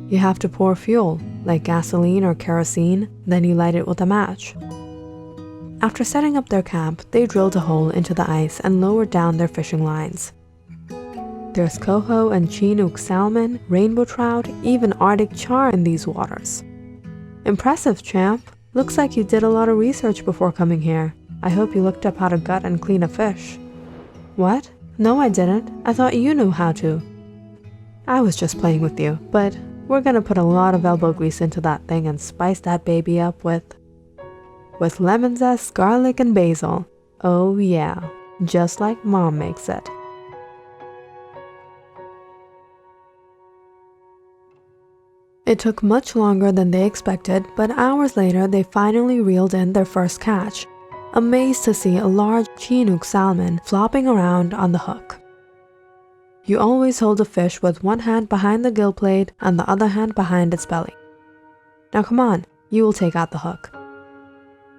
You have to pour fuel, like gasoline or kerosene, then you light it with a match. After setting up their camp, they drilled a hole into the ice and lowered down their fishing lines. There's coho and chinook salmon, rainbow trout, even Arctic char in these waters. Impressive, champ. Looks like you did a lot of research before coming here. I hope you looked up how to gut and clean a fish. What? No, I didn't. I thought you knew how to. I was just playing with you, but we're gonna put a lot of elbow grease into that thing and spice that baby up with lemon zest, garlic, and basil. Oh yeah, just like Mom makes it. It took much longer than they expected, but hours later they finally reeled in their first catch, amazed to see a large chinook salmon flopping around on the hook. You always hold a fish with one hand behind the gill plate and the other hand behind its belly. Now come on, you will take out the hook.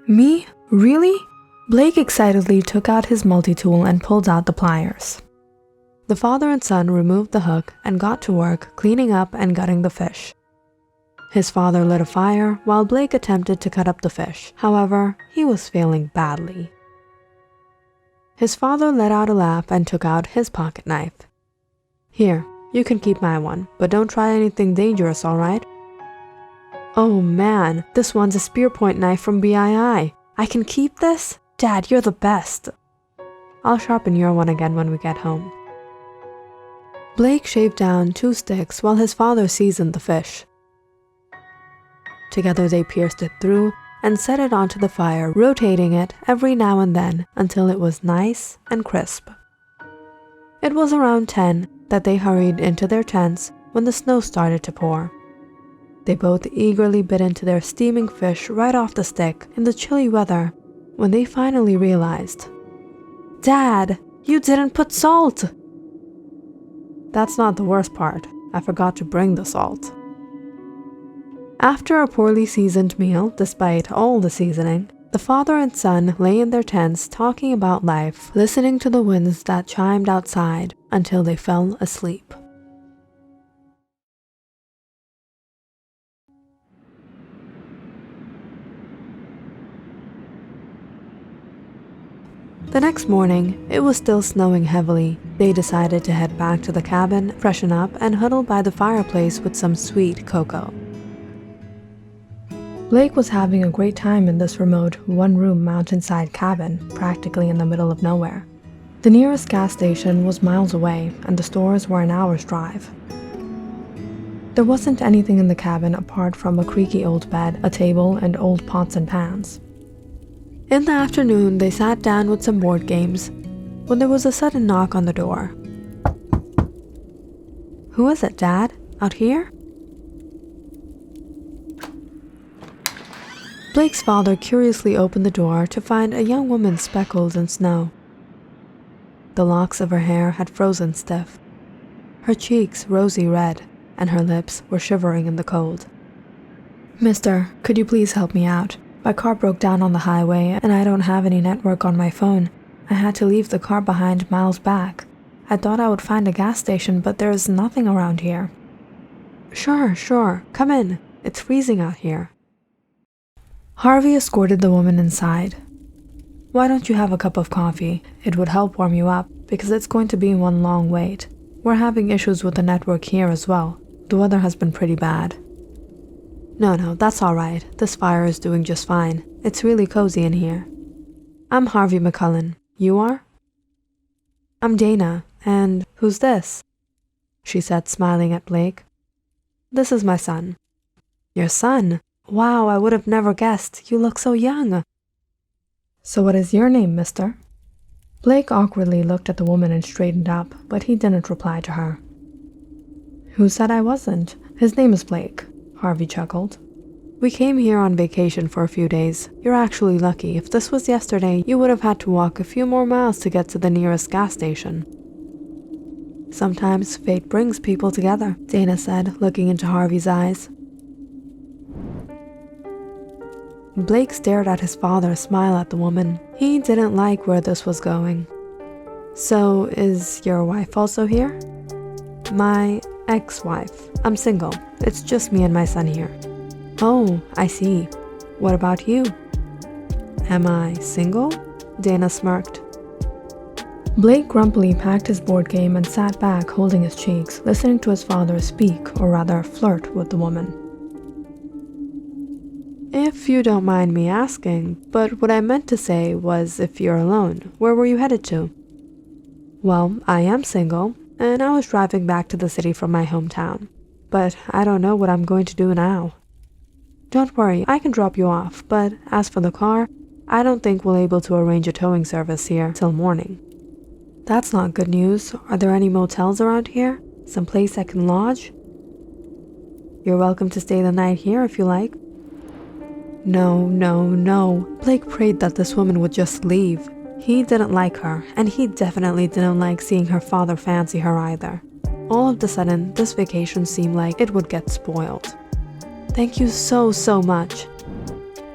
Me? Really? Blake excitedly took out his multi-tool and pulled out the pliers. The father and son removed the hook and got to work cleaning up and gutting the fish. His father lit a fire while Blake attempted to cut up the fish. However, he was failing badly. His father let out a laugh and took out his pocket knife. Here, you can keep my one, but don't try anything dangerous, alright? Oh man, this one's a spear point knife from BII. I can keep this? Dad, you're the best. I'll sharpen your one again when we get home. Blake shaved down 2 sticks while his father seasoned the fish. Together they pierced it through and set it onto the fire, rotating it every now and then until it was nice and crisp. It was around 10 that they hurried into their tents when the snow started to pour. They both eagerly bit into their steaming fish right off the stick in the chilly weather when they finally realized, Dad, you didn't put salt! That's not the worst part. I forgot to bring the salt. After a poorly seasoned meal, despite all the seasoning, the father and son lay in their tents talking about life, listening to the winds that chimed outside until they fell asleep. The next morning, it was still snowing heavily. They decided to head back to the cabin, freshen up, and huddle by the fireplace with some sweet cocoa. Blake was having a great time in this remote, one-room mountainside cabin, practically in the middle of nowhere. The nearest gas station was miles away, and the stores were an hour's drive. There wasn't anything in the cabin apart from a creaky old bed, a table, and old pots and pans. In the afternoon, they sat down with some board games, when there was a sudden knock on the door. Who is it, Dad? Out here? Blake's father curiously opened the door to find a young woman speckled in snow. The locks of her hair had frozen stiff, her cheeks rosy red, and her lips were shivering in the cold. Mister, could you please help me out? My car broke down on the highway, and I don't have any network on my phone. I had to leave the car behind miles back. I thought I would find a gas station, but there is nothing around here. Sure, come in. It's freezing out here. Harvey escorted the woman inside. Why don't you have a cup of coffee? It would help warm you up, because it's going to be one long wait. We're having issues with the network here as well. The weather has been pretty bad. No, that's alright. This fire is doing just fine. It's really cozy in here. I'm Harvey McCullen. You are? I'm Dana. And who's this? She said, smiling at Blake. This is my son. Your son? Wow, I would have never guessed. You look so young. So what is your name, mister? Blake awkwardly looked at the woman and straightened up, but he didn't reply to her. Who said I wasn't? His name is Blake, Harvey chuckled. We came here on vacation for a few days. You're actually lucky. If this was yesterday, you would have had to walk a few more miles to get to the nearest gas station. Sometimes fate brings people together, Dana said, looking into Harvey's eyes. Blake stared at his father smile at the woman. He didn't like where this was going. So, is your wife also here? My ex-wife. I'm single. It's just me and my son here. Oh, I see. What about you? Am I single? Dana smirked. Blake grumpily packed his board game and sat back holding his cheeks, listening to his father speak, or rather flirt with the woman. If you don't mind me asking, but what I meant to say was if you're alone, where were you headed to? Well, I am single, and I was driving back to the city from my hometown, but I don't know what I'm going to do now. Don't worry, I can drop you off, but as for the car, I don't think we'll be able to arrange a towing service here till morning. That's not good news. Are there any motels around here? Some place I can lodge? You're welcome to stay the night here if you like. No. Blake prayed that this woman would just leave. He didn't like her, and he definitely didn't like seeing her father fancy her either. All of a sudden, this vacation seemed like it would get spoiled. Thank you so much.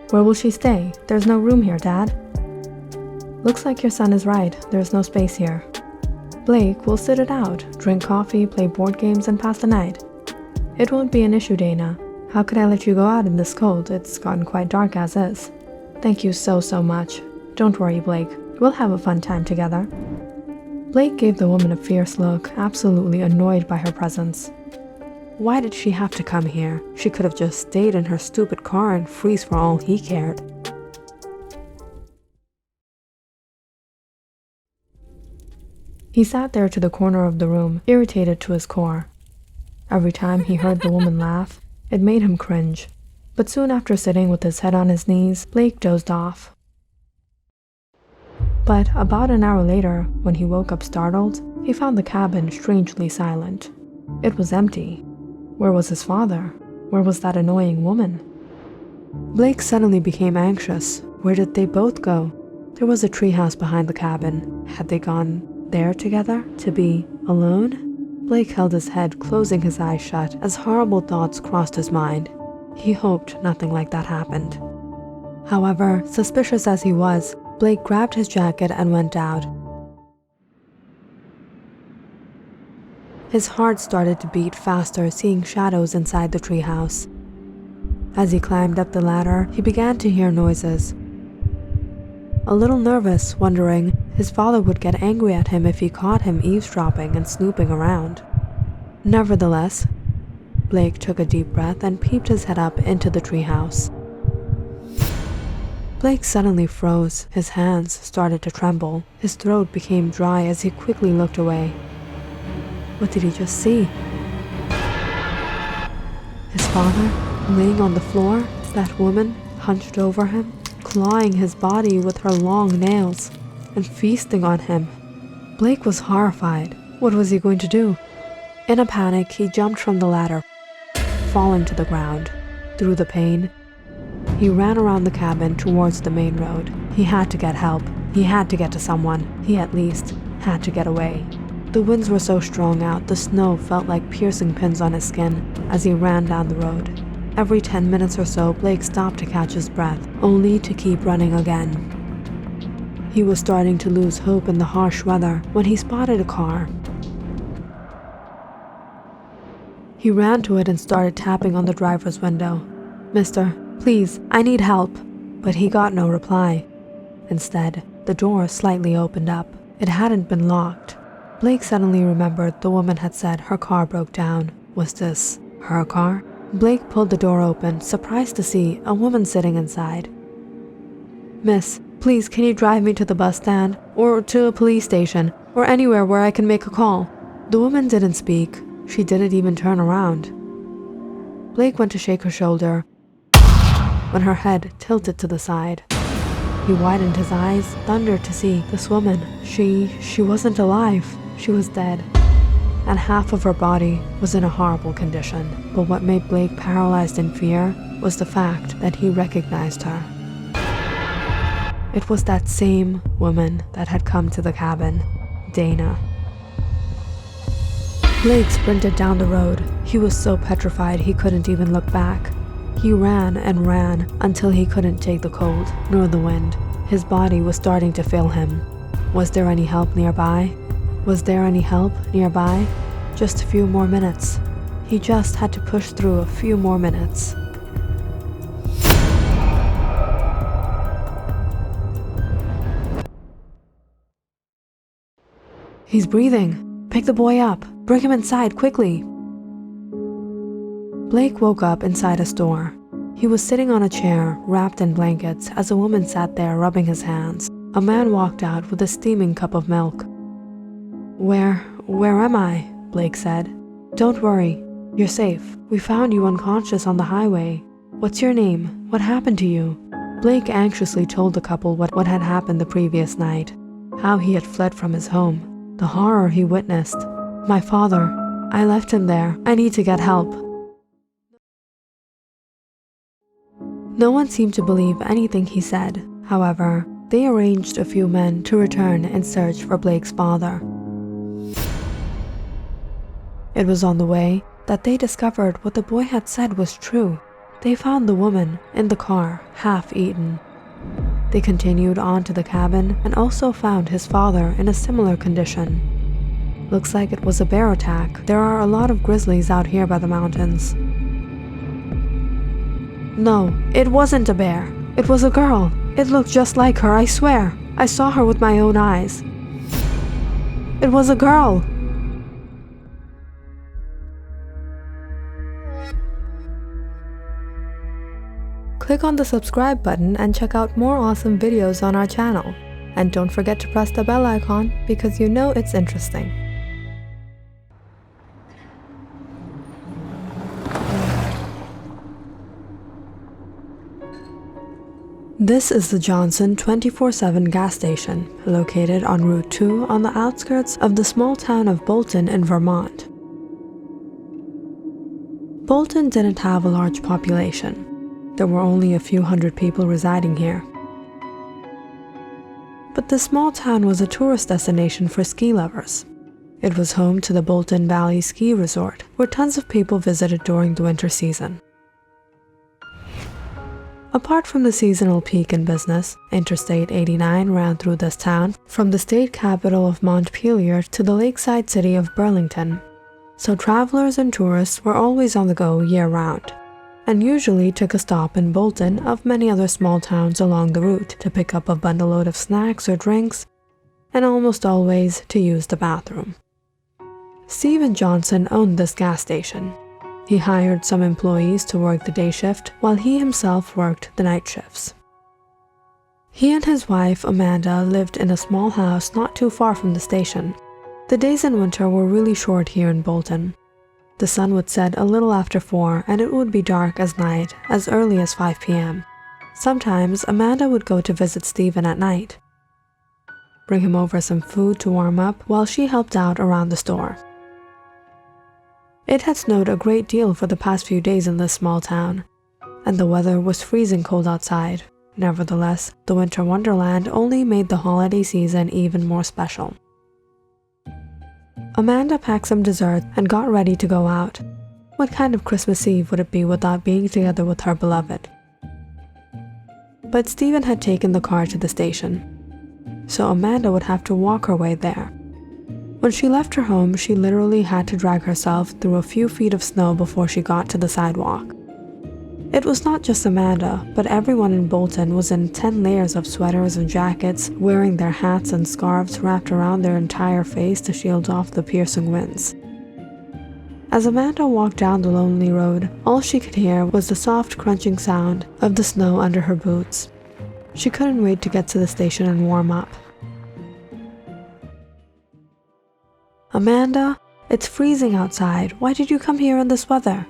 Where will she stay? There's no room here, Dad. Looks like your son is right. There's no space here. Blake, we'll sit it out, drink coffee, play board games, and pass the night. It won't be an issue, Dana. How could I let you go out in this cold? It's gotten quite dark as is. Thank you so much. Don't worry, Blake. We'll have a fun time together. Blake gave the woman a fierce look, absolutely annoyed by her presence. Why did she have to come here? She could have just stayed in her stupid car and freeze for all he cared. He sat there to the corner of the room, irritated to his core. Every time he heard the woman laugh, it made him cringe, but soon after sitting with his head on his knees, Blake dozed off. But about an hour later, when he woke up startled, he found the cabin strangely silent. It was empty. Where was his father? Where was that annoying woman? Blake suddenly became anxious. Where did they both go? There was a treehouse behind the cabin. Had they gone there together to be alone? Blake held his head, closing his eyes shut as horrible thoughts crossed his mind. He hoped nothing like that happened. However, suspicious as he was, Blake grabbed his jacket and went out. His heart started to beat faster, seeing shadows inside the treehouse. As he climbed up the ladder, he began to hear noises. A little nervous, wondering his father would get angry at him if he caught him eavesdropping and snooping around. Nevertheless, Blake took a deep breath and peeped his head up into the treehouse. Blake suddenly froze. His hands started to tremble. His throat became dry as he quickly looked away. What did he just see? His father, laying on the floor, that woman hunched over him, clawing his body with her long nails and feasting on him. Blake was horrified. What was he going to do? In a panic, he jumped from the ladder, falling to the ground. Through the pain, he ran around the cabin towards the main road. He had to get help. He had to get to someone. He at least had to get away. The winds were so strong out, the snow felt like piercing pins on his skin as he ran down the road. Every 10 minutes or so, Blake stopped to catch his breath, only to keep running again. He was starting to lose hope in the harsh weather when he spotted a car. He ran to it and started tapping on the driver's window. "Mister, please, I need help." But he got no reply. Instead, the door slightly opened up. It hadn't been locked. Blake suddenly remembered the woman had said her car broke down. Was this her car? Blake pulled the door open, surprised to see a woman sitting inside. "Miss, please, can you drive me to the bus stand, or to a police station, or anywhere where I can make a call?" The woman didn't speak. She didn't even turn around. Blake went to shake her shoulder when her head tilted to the side. He widened his eyes, thundered to see this woman. She wasn't alive. She was dead. And half of her body was in a horrible condition. But what made Blake paralyzed in fear was the fact that he recognized her. It was that same woman that had come to the cabin, Dana. Blake sprinted down the road. He was so petrified he couldn't even look back. He ran and ran until he couldn't take the cold nor the wind. His body was starting to fail him. Was there any help nearby? Just a few more minutes. He just had to push through a few more minutes. He's breathing. Pick the boy up. Bring him inside, quickly. Blake woke up inside a store. He was sitting on a chair, wrapped in blankets, as a woman sat there rubbing his hands. A man walked out with a steaming cup of milk. Where am I? Blake said. Don't worry. You're safe. We found you unconscious on the highway. What's your name? What happened to you? Blake anxiously told the couple what had happened the previous night. How he had fled from his home. The horror he witnessed. My father. I left him there. I need to get help. No one seemed to believe anything he said. However, they arranged a few men to return and search for Blake's father. It was on the way that they discovered what the boy had said was true. They found the woman in the car, half-eaten. They continued on to the cabin and also found his father in a similar condition. Looks like it was a bear attack. There are a lot of grizzlies out here by the mountains. No, it wasn't a bear. It was a girl. It looked just like her, I swear. I saw her with my own eyes. It was a girl. Click on the subscribe button and check out more awesome videos on our channel. And don't forget to press the bell icon because you know it's interesting. This is the Johnson 24/7 gas station, located on Route 2 on the outskirts of the small town of Bolton in Vermont. Bolton didn't have a large population. There were only a few hundred people residing here. But the small town was a tourist destination for ski lovers. It was home to the Bolton Valley Ski Resort, where tons of people visited during the winter season. Apart from the seasonal peak in business, Interstate 89 ran through this town from the state capital of Montpelier to the lakeside city of Burlington. So travelers and tourists were always on the go year-round, and usually took a stop in Bolton of many other small towns along the route to pick up a bundleload of snacks or drinks, and almost always to use the bathroom. Stephen Johnson owned this gas station. He hired some employees to work the day shift while he himself worked the night shifts. He and his wife, Amanda, lived in a small house not too far from the station. The days in winter were really short here in Bolton. The sun would set a little after 4 and it would be dark as night as early as 5 p.m. Sometimes Amanda would go to visit Stephen at night, bring him over some food to warm up while she helped out around the store. It had snowed a great deal for the past few days in this small town, and the weather was freezing cold outside. Nevertheless, the winter wonderland only made the holiday season even more special. Amanda packed some dessert and got ready to go out. What kind of Christmas Eve would it be without being together with her beloved? But Stephen had taken the car to the station, so Amanda would have to walk her way there. When she left her home, she literally had to drag herself through a few feet of snow before she got to the sidewalk. It was not just Amanda, but everyone in Bolton was in 10 layers of sweaters and jackets, wearing their hats and scarves wrapped around their entire face to shield off the piercing winds. As Amanda walked down the lonely road, all she could hear was the soft crunching sound of the snow under her boots. She couldn't wait to get to the station and warm up. Amanda, it's freezing outside. Why did you come here in this weather?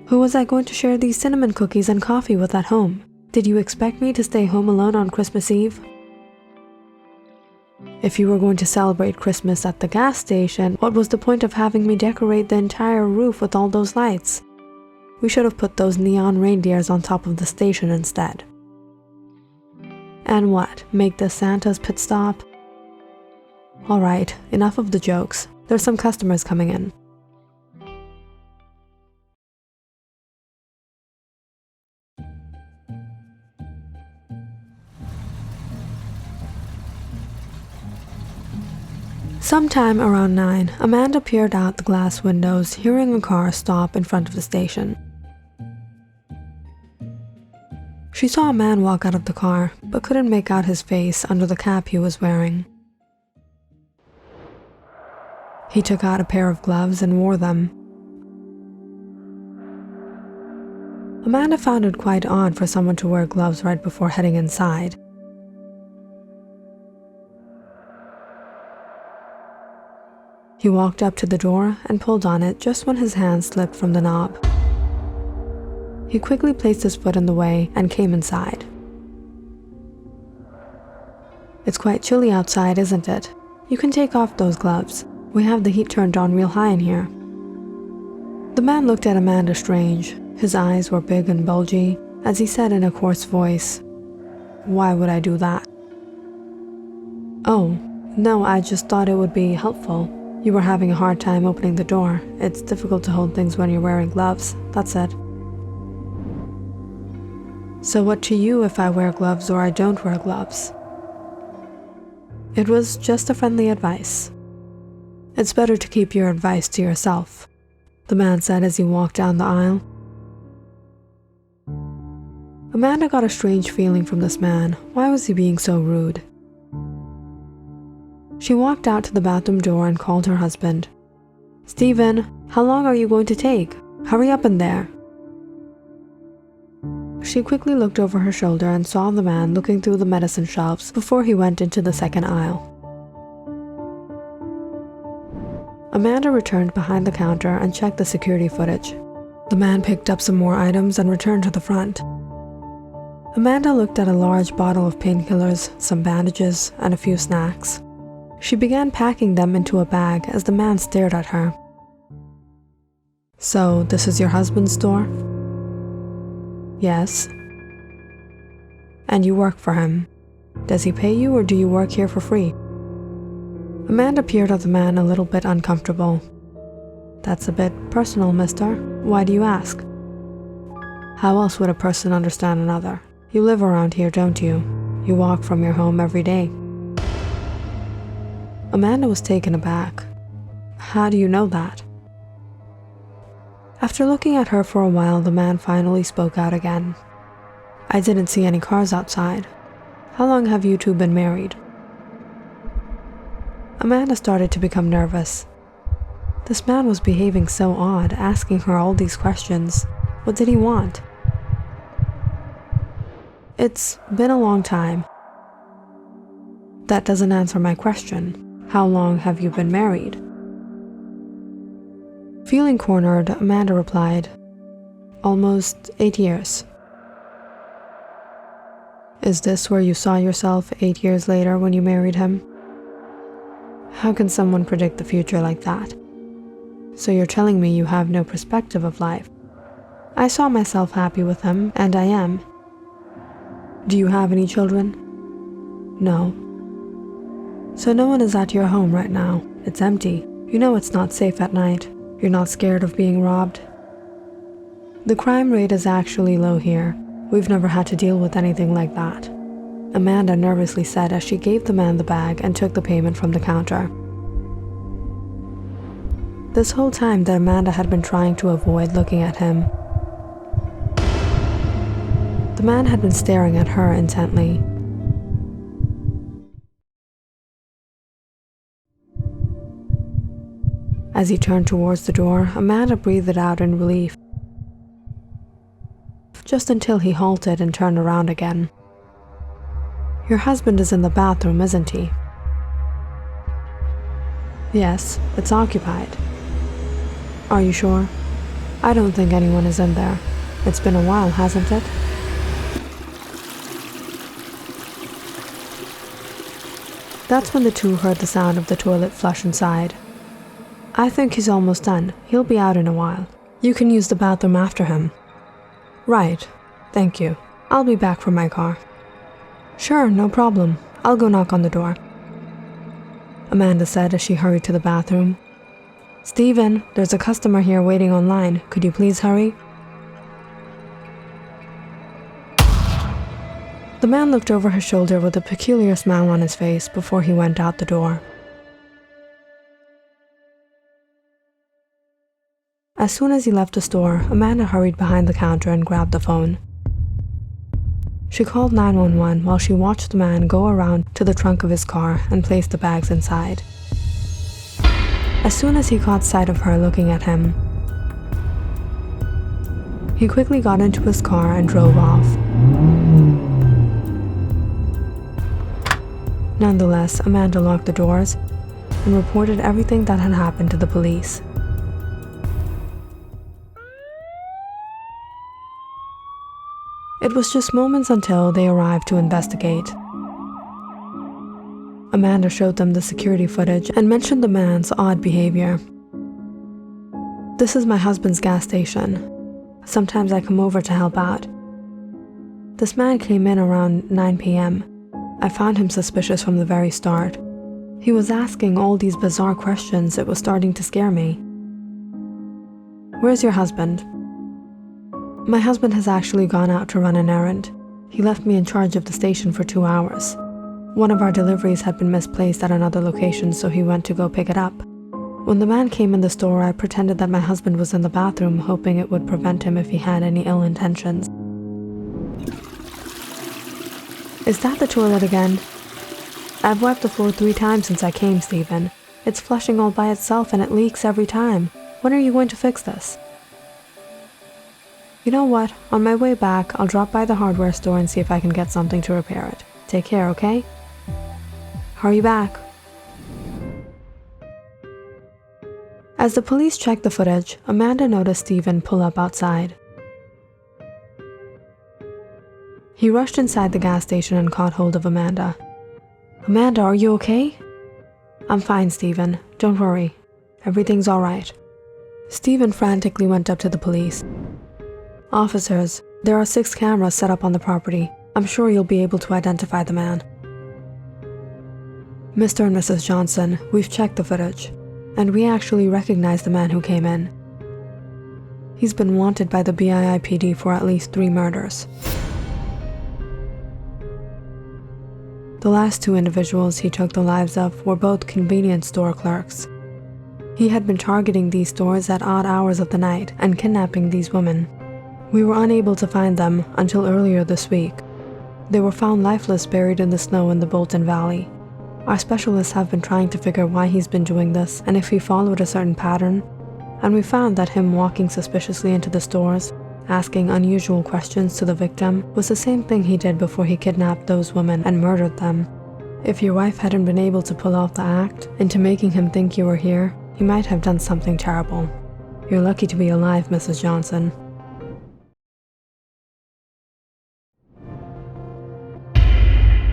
Who was I going to share these cinnamon cookies and coffee with at home? Did you expect me to stay home alone on Christmas Eve? If you were going to celebrate Christmas at the gas station, what was the point of having me decorate the entire roof with all those lights? We should have put those neon reindeers on top of the station instead. And what, make this Santa's pit stop? Alright, enough of the jokes. There's some customers coming in. Sometime around 9, Amanda peered out the glass windows, hearing a car stop in front of the station. She saw a man walk out of the car, but couldn't make out his face under the cap he was wearing. He took out a pair of gloves and wore them. Amanda found it quite odd for someone to wear gloves right before heading inside. He walked up to the door and pulled on it just when his hand slipped from the knob. He quickly placed his foot in the way and came inside. It's quite chilly outside, isn't it? You can take off those gloves. We have the heat turned on real high in here. The man looked at Amanda strange. His eyes were big and bulgy as he said in a coarse voice, "Why would I do that?" "Oh, no, I just thought it would be helpful. You were having a hard time opening the door. It's difficult to hold things when you're wearing gloves, that's it." "So what to you if I wear gloves or I don't wear gloves?" It was just a friendly advice. "It's better to keep your advice to yourself," the man said as he walked down the aisle. Amanda got a strange feeling from this man. Why was he being so rude? She walked out to the bathroom door and called her husband. "Stephen, how long are you going to take? Hurry up in there." She quickly looked over her shoulder and saw the man looking through the medicine shelves before he went into the second aisle. Amanda returned behind the counter and checked the security footage. The man picked up some more items and returned to the front. Amanda looked at a large bottle of painkillers, some bandages, and a few snacks. She began packing them into a bag as the man stared at her. "So, this is your husband's store?" "Yes." "And you work for him. Does he pay you or do you work here for free?" Amanda peered at the man a little bit uncomfortable. "That's a bit personal, mister. Why do you ask?" "How else would a person understand another? You live around here, don't you? You walk from your home every day." Amanda was taken aback. "How do you know that?" After looking at her for a while, the man finally spoke out again. "I didn't see any cars outside. How long have you two been married?" Amanda started to become nervous. This man was behaving so odd, asking her all these questions. What did he want? "It's been a long time." "That doesn't answer my question. How long have you been married?" Feeling cornered, Amanda replied, "Almost 8 years." "Is this where you saw yourself 8 years later when you married him?" "How can someone predict the future like that?" "So you're telling me you have no perspective of life?" "I saw myself happy with him, and I am." "Do you have any children?" "No." "So no one is at your home right now. It's empty. You know it's not safe at night. You're not scared of being robbed?" "The crime rate is actually low here. We've never had to deal with anything like that," Amanda nervously said as she gave the man the bag and took the payment from the counter. This whole time that Amanda had been trying to avoid looking at him, the man had been staring at her intently. As he turned towards the door, Amanda breathed out in relief, just until he halted and turned around again. "Your husband is in the bathroom, isn't he?" "Yes, it's occupied." "Are you sure?" "I don't think anyone is in there. It's been a while, hasn't it?" That's when the two heard the sound of the toilet flush inside. I think he's almost done. He'll be out in a while. You can use the bathroom after him. Right. Thank you. I'll be back for my car. Sure, no problem. I'll go knock on the door, Amanda said as she hurried to the bathroom. Stephen, there's a customer here waiting online. Could you please hurry? The man looked over his shoulder with a peculiar smile on his face before he went out the door. As soon as he left the store, Amanda hurried behind the counter and grabbed the phone. She called 911 while she watched the man go around to the trunk of his car and place the bags inside. As soon as he caught sight of her looking at him, he quickly got into his car and drove off. Nonetheless, Amanda locked the doors and reported everything that had happened to the police. It was just moments until they arrived to investigate. Amanda showed them the security footage and mentioned the man's odd behavior. This is my husband's gas station. Sometimes I come over to help out. This man came in around 9 p.m. I found him suspicious from the very start. He was asking all these bizarre questions. It was starting to scare me. Where's your husband? My husband has actually gone out to run an errand. He left me in charge of the station for 2 hours. One of our deliveries had been misplaced at another location, so he went to go pick it up. When the man came in the store, I pretended that my husband was in the bathroom, hoping it would prevent him if he had any ill intentions. Is that the toilet again? I've wiped the floor 3 times since I came, Stephen. It's flushing all by itself and it leaks every time. When are you going to fix this? You know what? On my way back, I'll drop by the hardware store and see if I can get something to repair it. Take care, okay? Hurry back. As the police checked the footage, Amanda noticed Stephen pull up outside. He rushed inside the gas station and caught hold of Amanda. Amanda, are you okay? I'm fine, Stephen. Don't worry. Everything's all right. Stephen frantically went up to the police. Officers, there are 6 cameras set up on the property. I'm sure you'll be able to identify the man. Mr. and Mrs. Johnson, we've checked the footage, and we actually recognize the man who came in. He's been wanted by the BIIPD for at least 3 murders. The last 2 individuals he took the lives of were both convenience store clerks. He had been targeting these stores at odd hours of the night and kidnapping these women. We were unable to find them until earlier this week. They were found lifeless buried in the snow in the Bolton Valley. Our specialists have been trying to figure why he's been doing this and if he followed a certain pattern, and we found that him walking suspiciously into the stores, asking unusual questions to the victim, was the same thing he did before he kidnapped those women and murdered them. If your wife hadn't been able to pull off the act into making him think you were here, he might have done something terrible. You're lucky to be alive, Mrs. Johnson.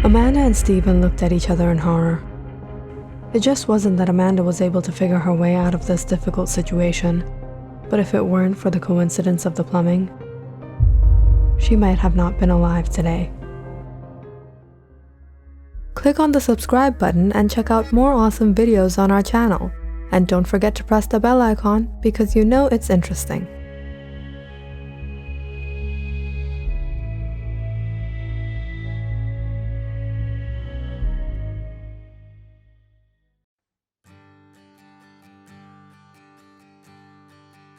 Amanda and Stephen looked at each other in horror. It just wasn't that Amanda was able to figure her way out of this difficult situation, but if it weren't for the coincidence of the plumbing, she might have not been alive today. Click on the subscribe button and check out more awesome videos on our channel. And don't forget to press the bell icon because you know it's interesting.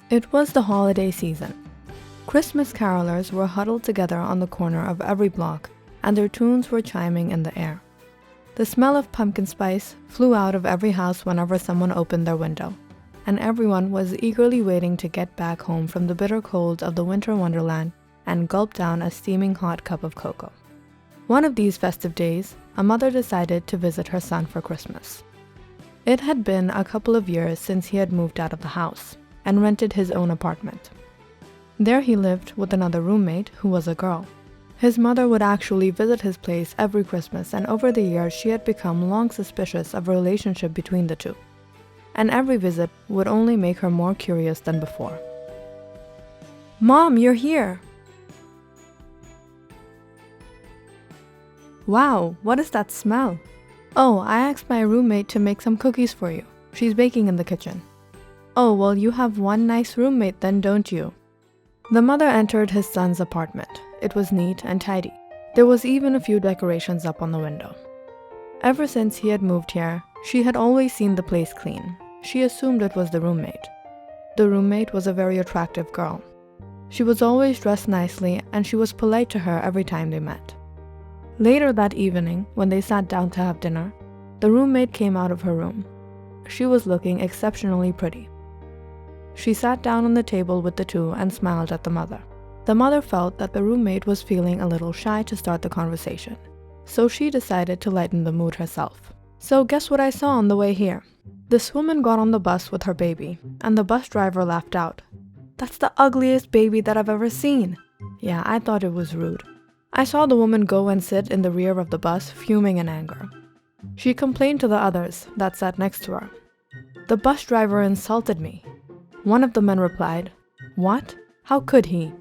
It was the holiday season. Christmas carolers were huddled together on the corner of every block, and their tunes were chiming in the air. The smell of pumpkin spice flew out of every house whenever someone opened their window, and everyone was eagerly waiting to get back home from the bitter cold of the winter wonderland and gulp down a steaming hot cup of cocoa. One of these festive days, a mother decided to visit her son for Christmas. It had been a couple of years since he had moved out of the house and rented his own apartment. There he lived with another roommate who was a girl. His mother would actually visit his place every Christmas, and over the years she had become long suspicious of a relationship between the two. And every visit would only make her more curious than before. "Mom, you're here!" "Wow, what is that smell?" "Oh, I asked my roommate to make some cookies for you. She's baking in the kitchen." "Oh, well, you have one nice roommate then, don't you?" The mother entered his son's apartment. It was neat and tidy. There was even a few decorations up on the window. Ever since he had moved here, she had always seen the place clean. She assumed it was the roommate. The roommate was a very attractive girl. She was always dressed nicely, and she was polite to her every time they met. Later that evening, when they sat down to have dinner, the roommate came out of her room. She was looking exceptionally pretty. She sat down on the table with the two and smiled at the mother. The mother felt that the roommate was feeling a little shy to start the conversation, so she decided to lighten the mood herself. "So guess what I saw on the way here? This woman got on the bus with her baby, and the bus driver laughed out. 'That's the ugliest baby that I've ever seen.' Yeah, I thought it was rude. I saw the woman go and sit in the rear of the bus, fuming in anger. She complained to the others that sat next to her. 'The bus driver insulted me.' One of the men replied, 'What? How could he?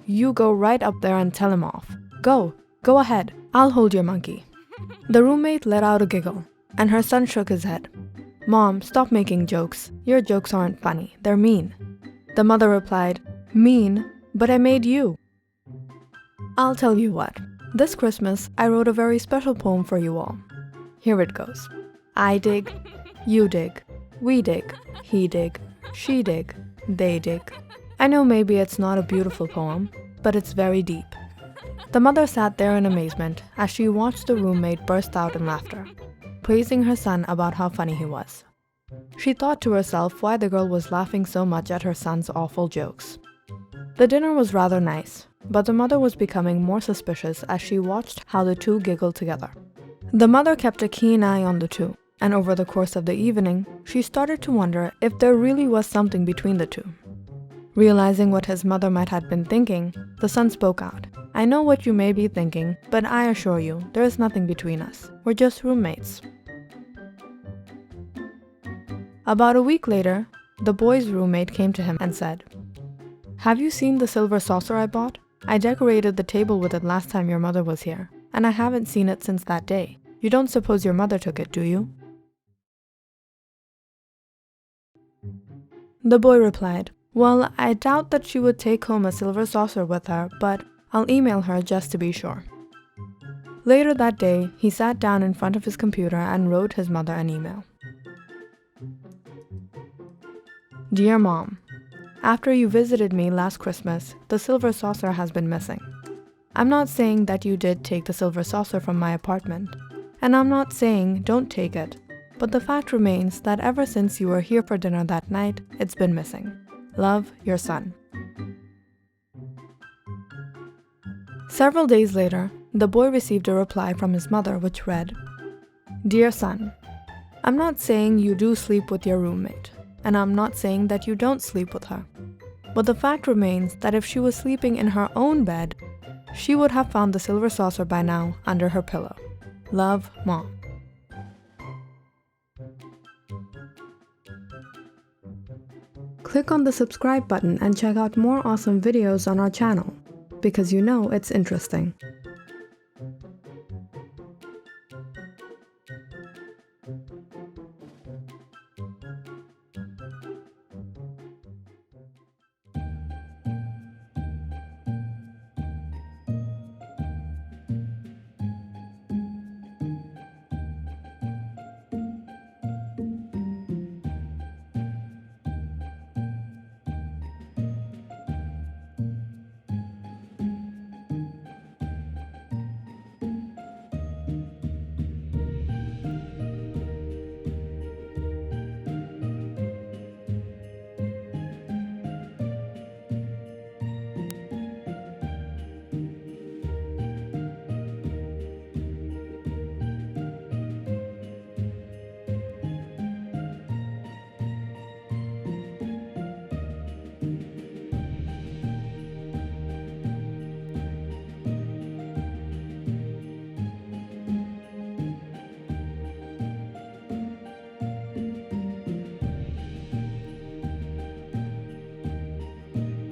You go right up there and tell him off. Go ahead, I'll hold your monkey.' The roommate let out a giggle, and her son shook his head. 'Mom, stop making jokes. Your jokes aren't funny, they're mean.' The mother replied, 'Mean? But I made you.' I'll tell you what. This Christmas, I wrote a very special poem for you all. Here it goes. I dig, you dig, we dig, he dig, she dig, they dig. I know maybe it's not a beautiful poem, but it's very deep." The mother sat there in amazement as she watched the roommate burst out in laughter, praising her son about how funny he was. She thought to herself why the girl was laughing so much at her son's awful jokes. The dinner was rather nice, but the mother was becoming more suspicious as she watched how the two giggled together. The mother kept a keen eye on the two, and over the course of the evening, she started to wonder if there really was something between the two. Realizing what his mother might have been thinking, the son spoke out. "I know what you may be thinking, but I assure you, there is nothing between us. We're just roommates." About a week later, the boy's roommate came to him and said, "Have you seen the silver saucer I bought? I decorated the table with it last time your mother was here, and I haven't seen it since that day. You don't suppose your mother took it, do you?" The boy replied, "Well, I doubt that she would take home a silver saucer with her, but I'll email her just to be sure." Later that day, he sat down in front of his computer and wrote his mother an email. "Dear Mom, after you visited me last Christmas, the silver saucer has been missing. I'm not saying that you did take the silver saucer from my apartment, and I'm not saying don't take it, but the fact remains that ever since you were here for dinner that night, it's been missing. Love, your son." Several days later, the boy received a reply from his mother which read, "Dear son, I'm not saying you do sleep with your roommate, and I'm not saying that you don't sleep with her. But the fact remains that if she was sleeping in her own bed, she would have found the silver saucer by now under her pillow. Love, Mom." Click on the subscribe button and check out more awesome videos on our channel, because you know it's interesting.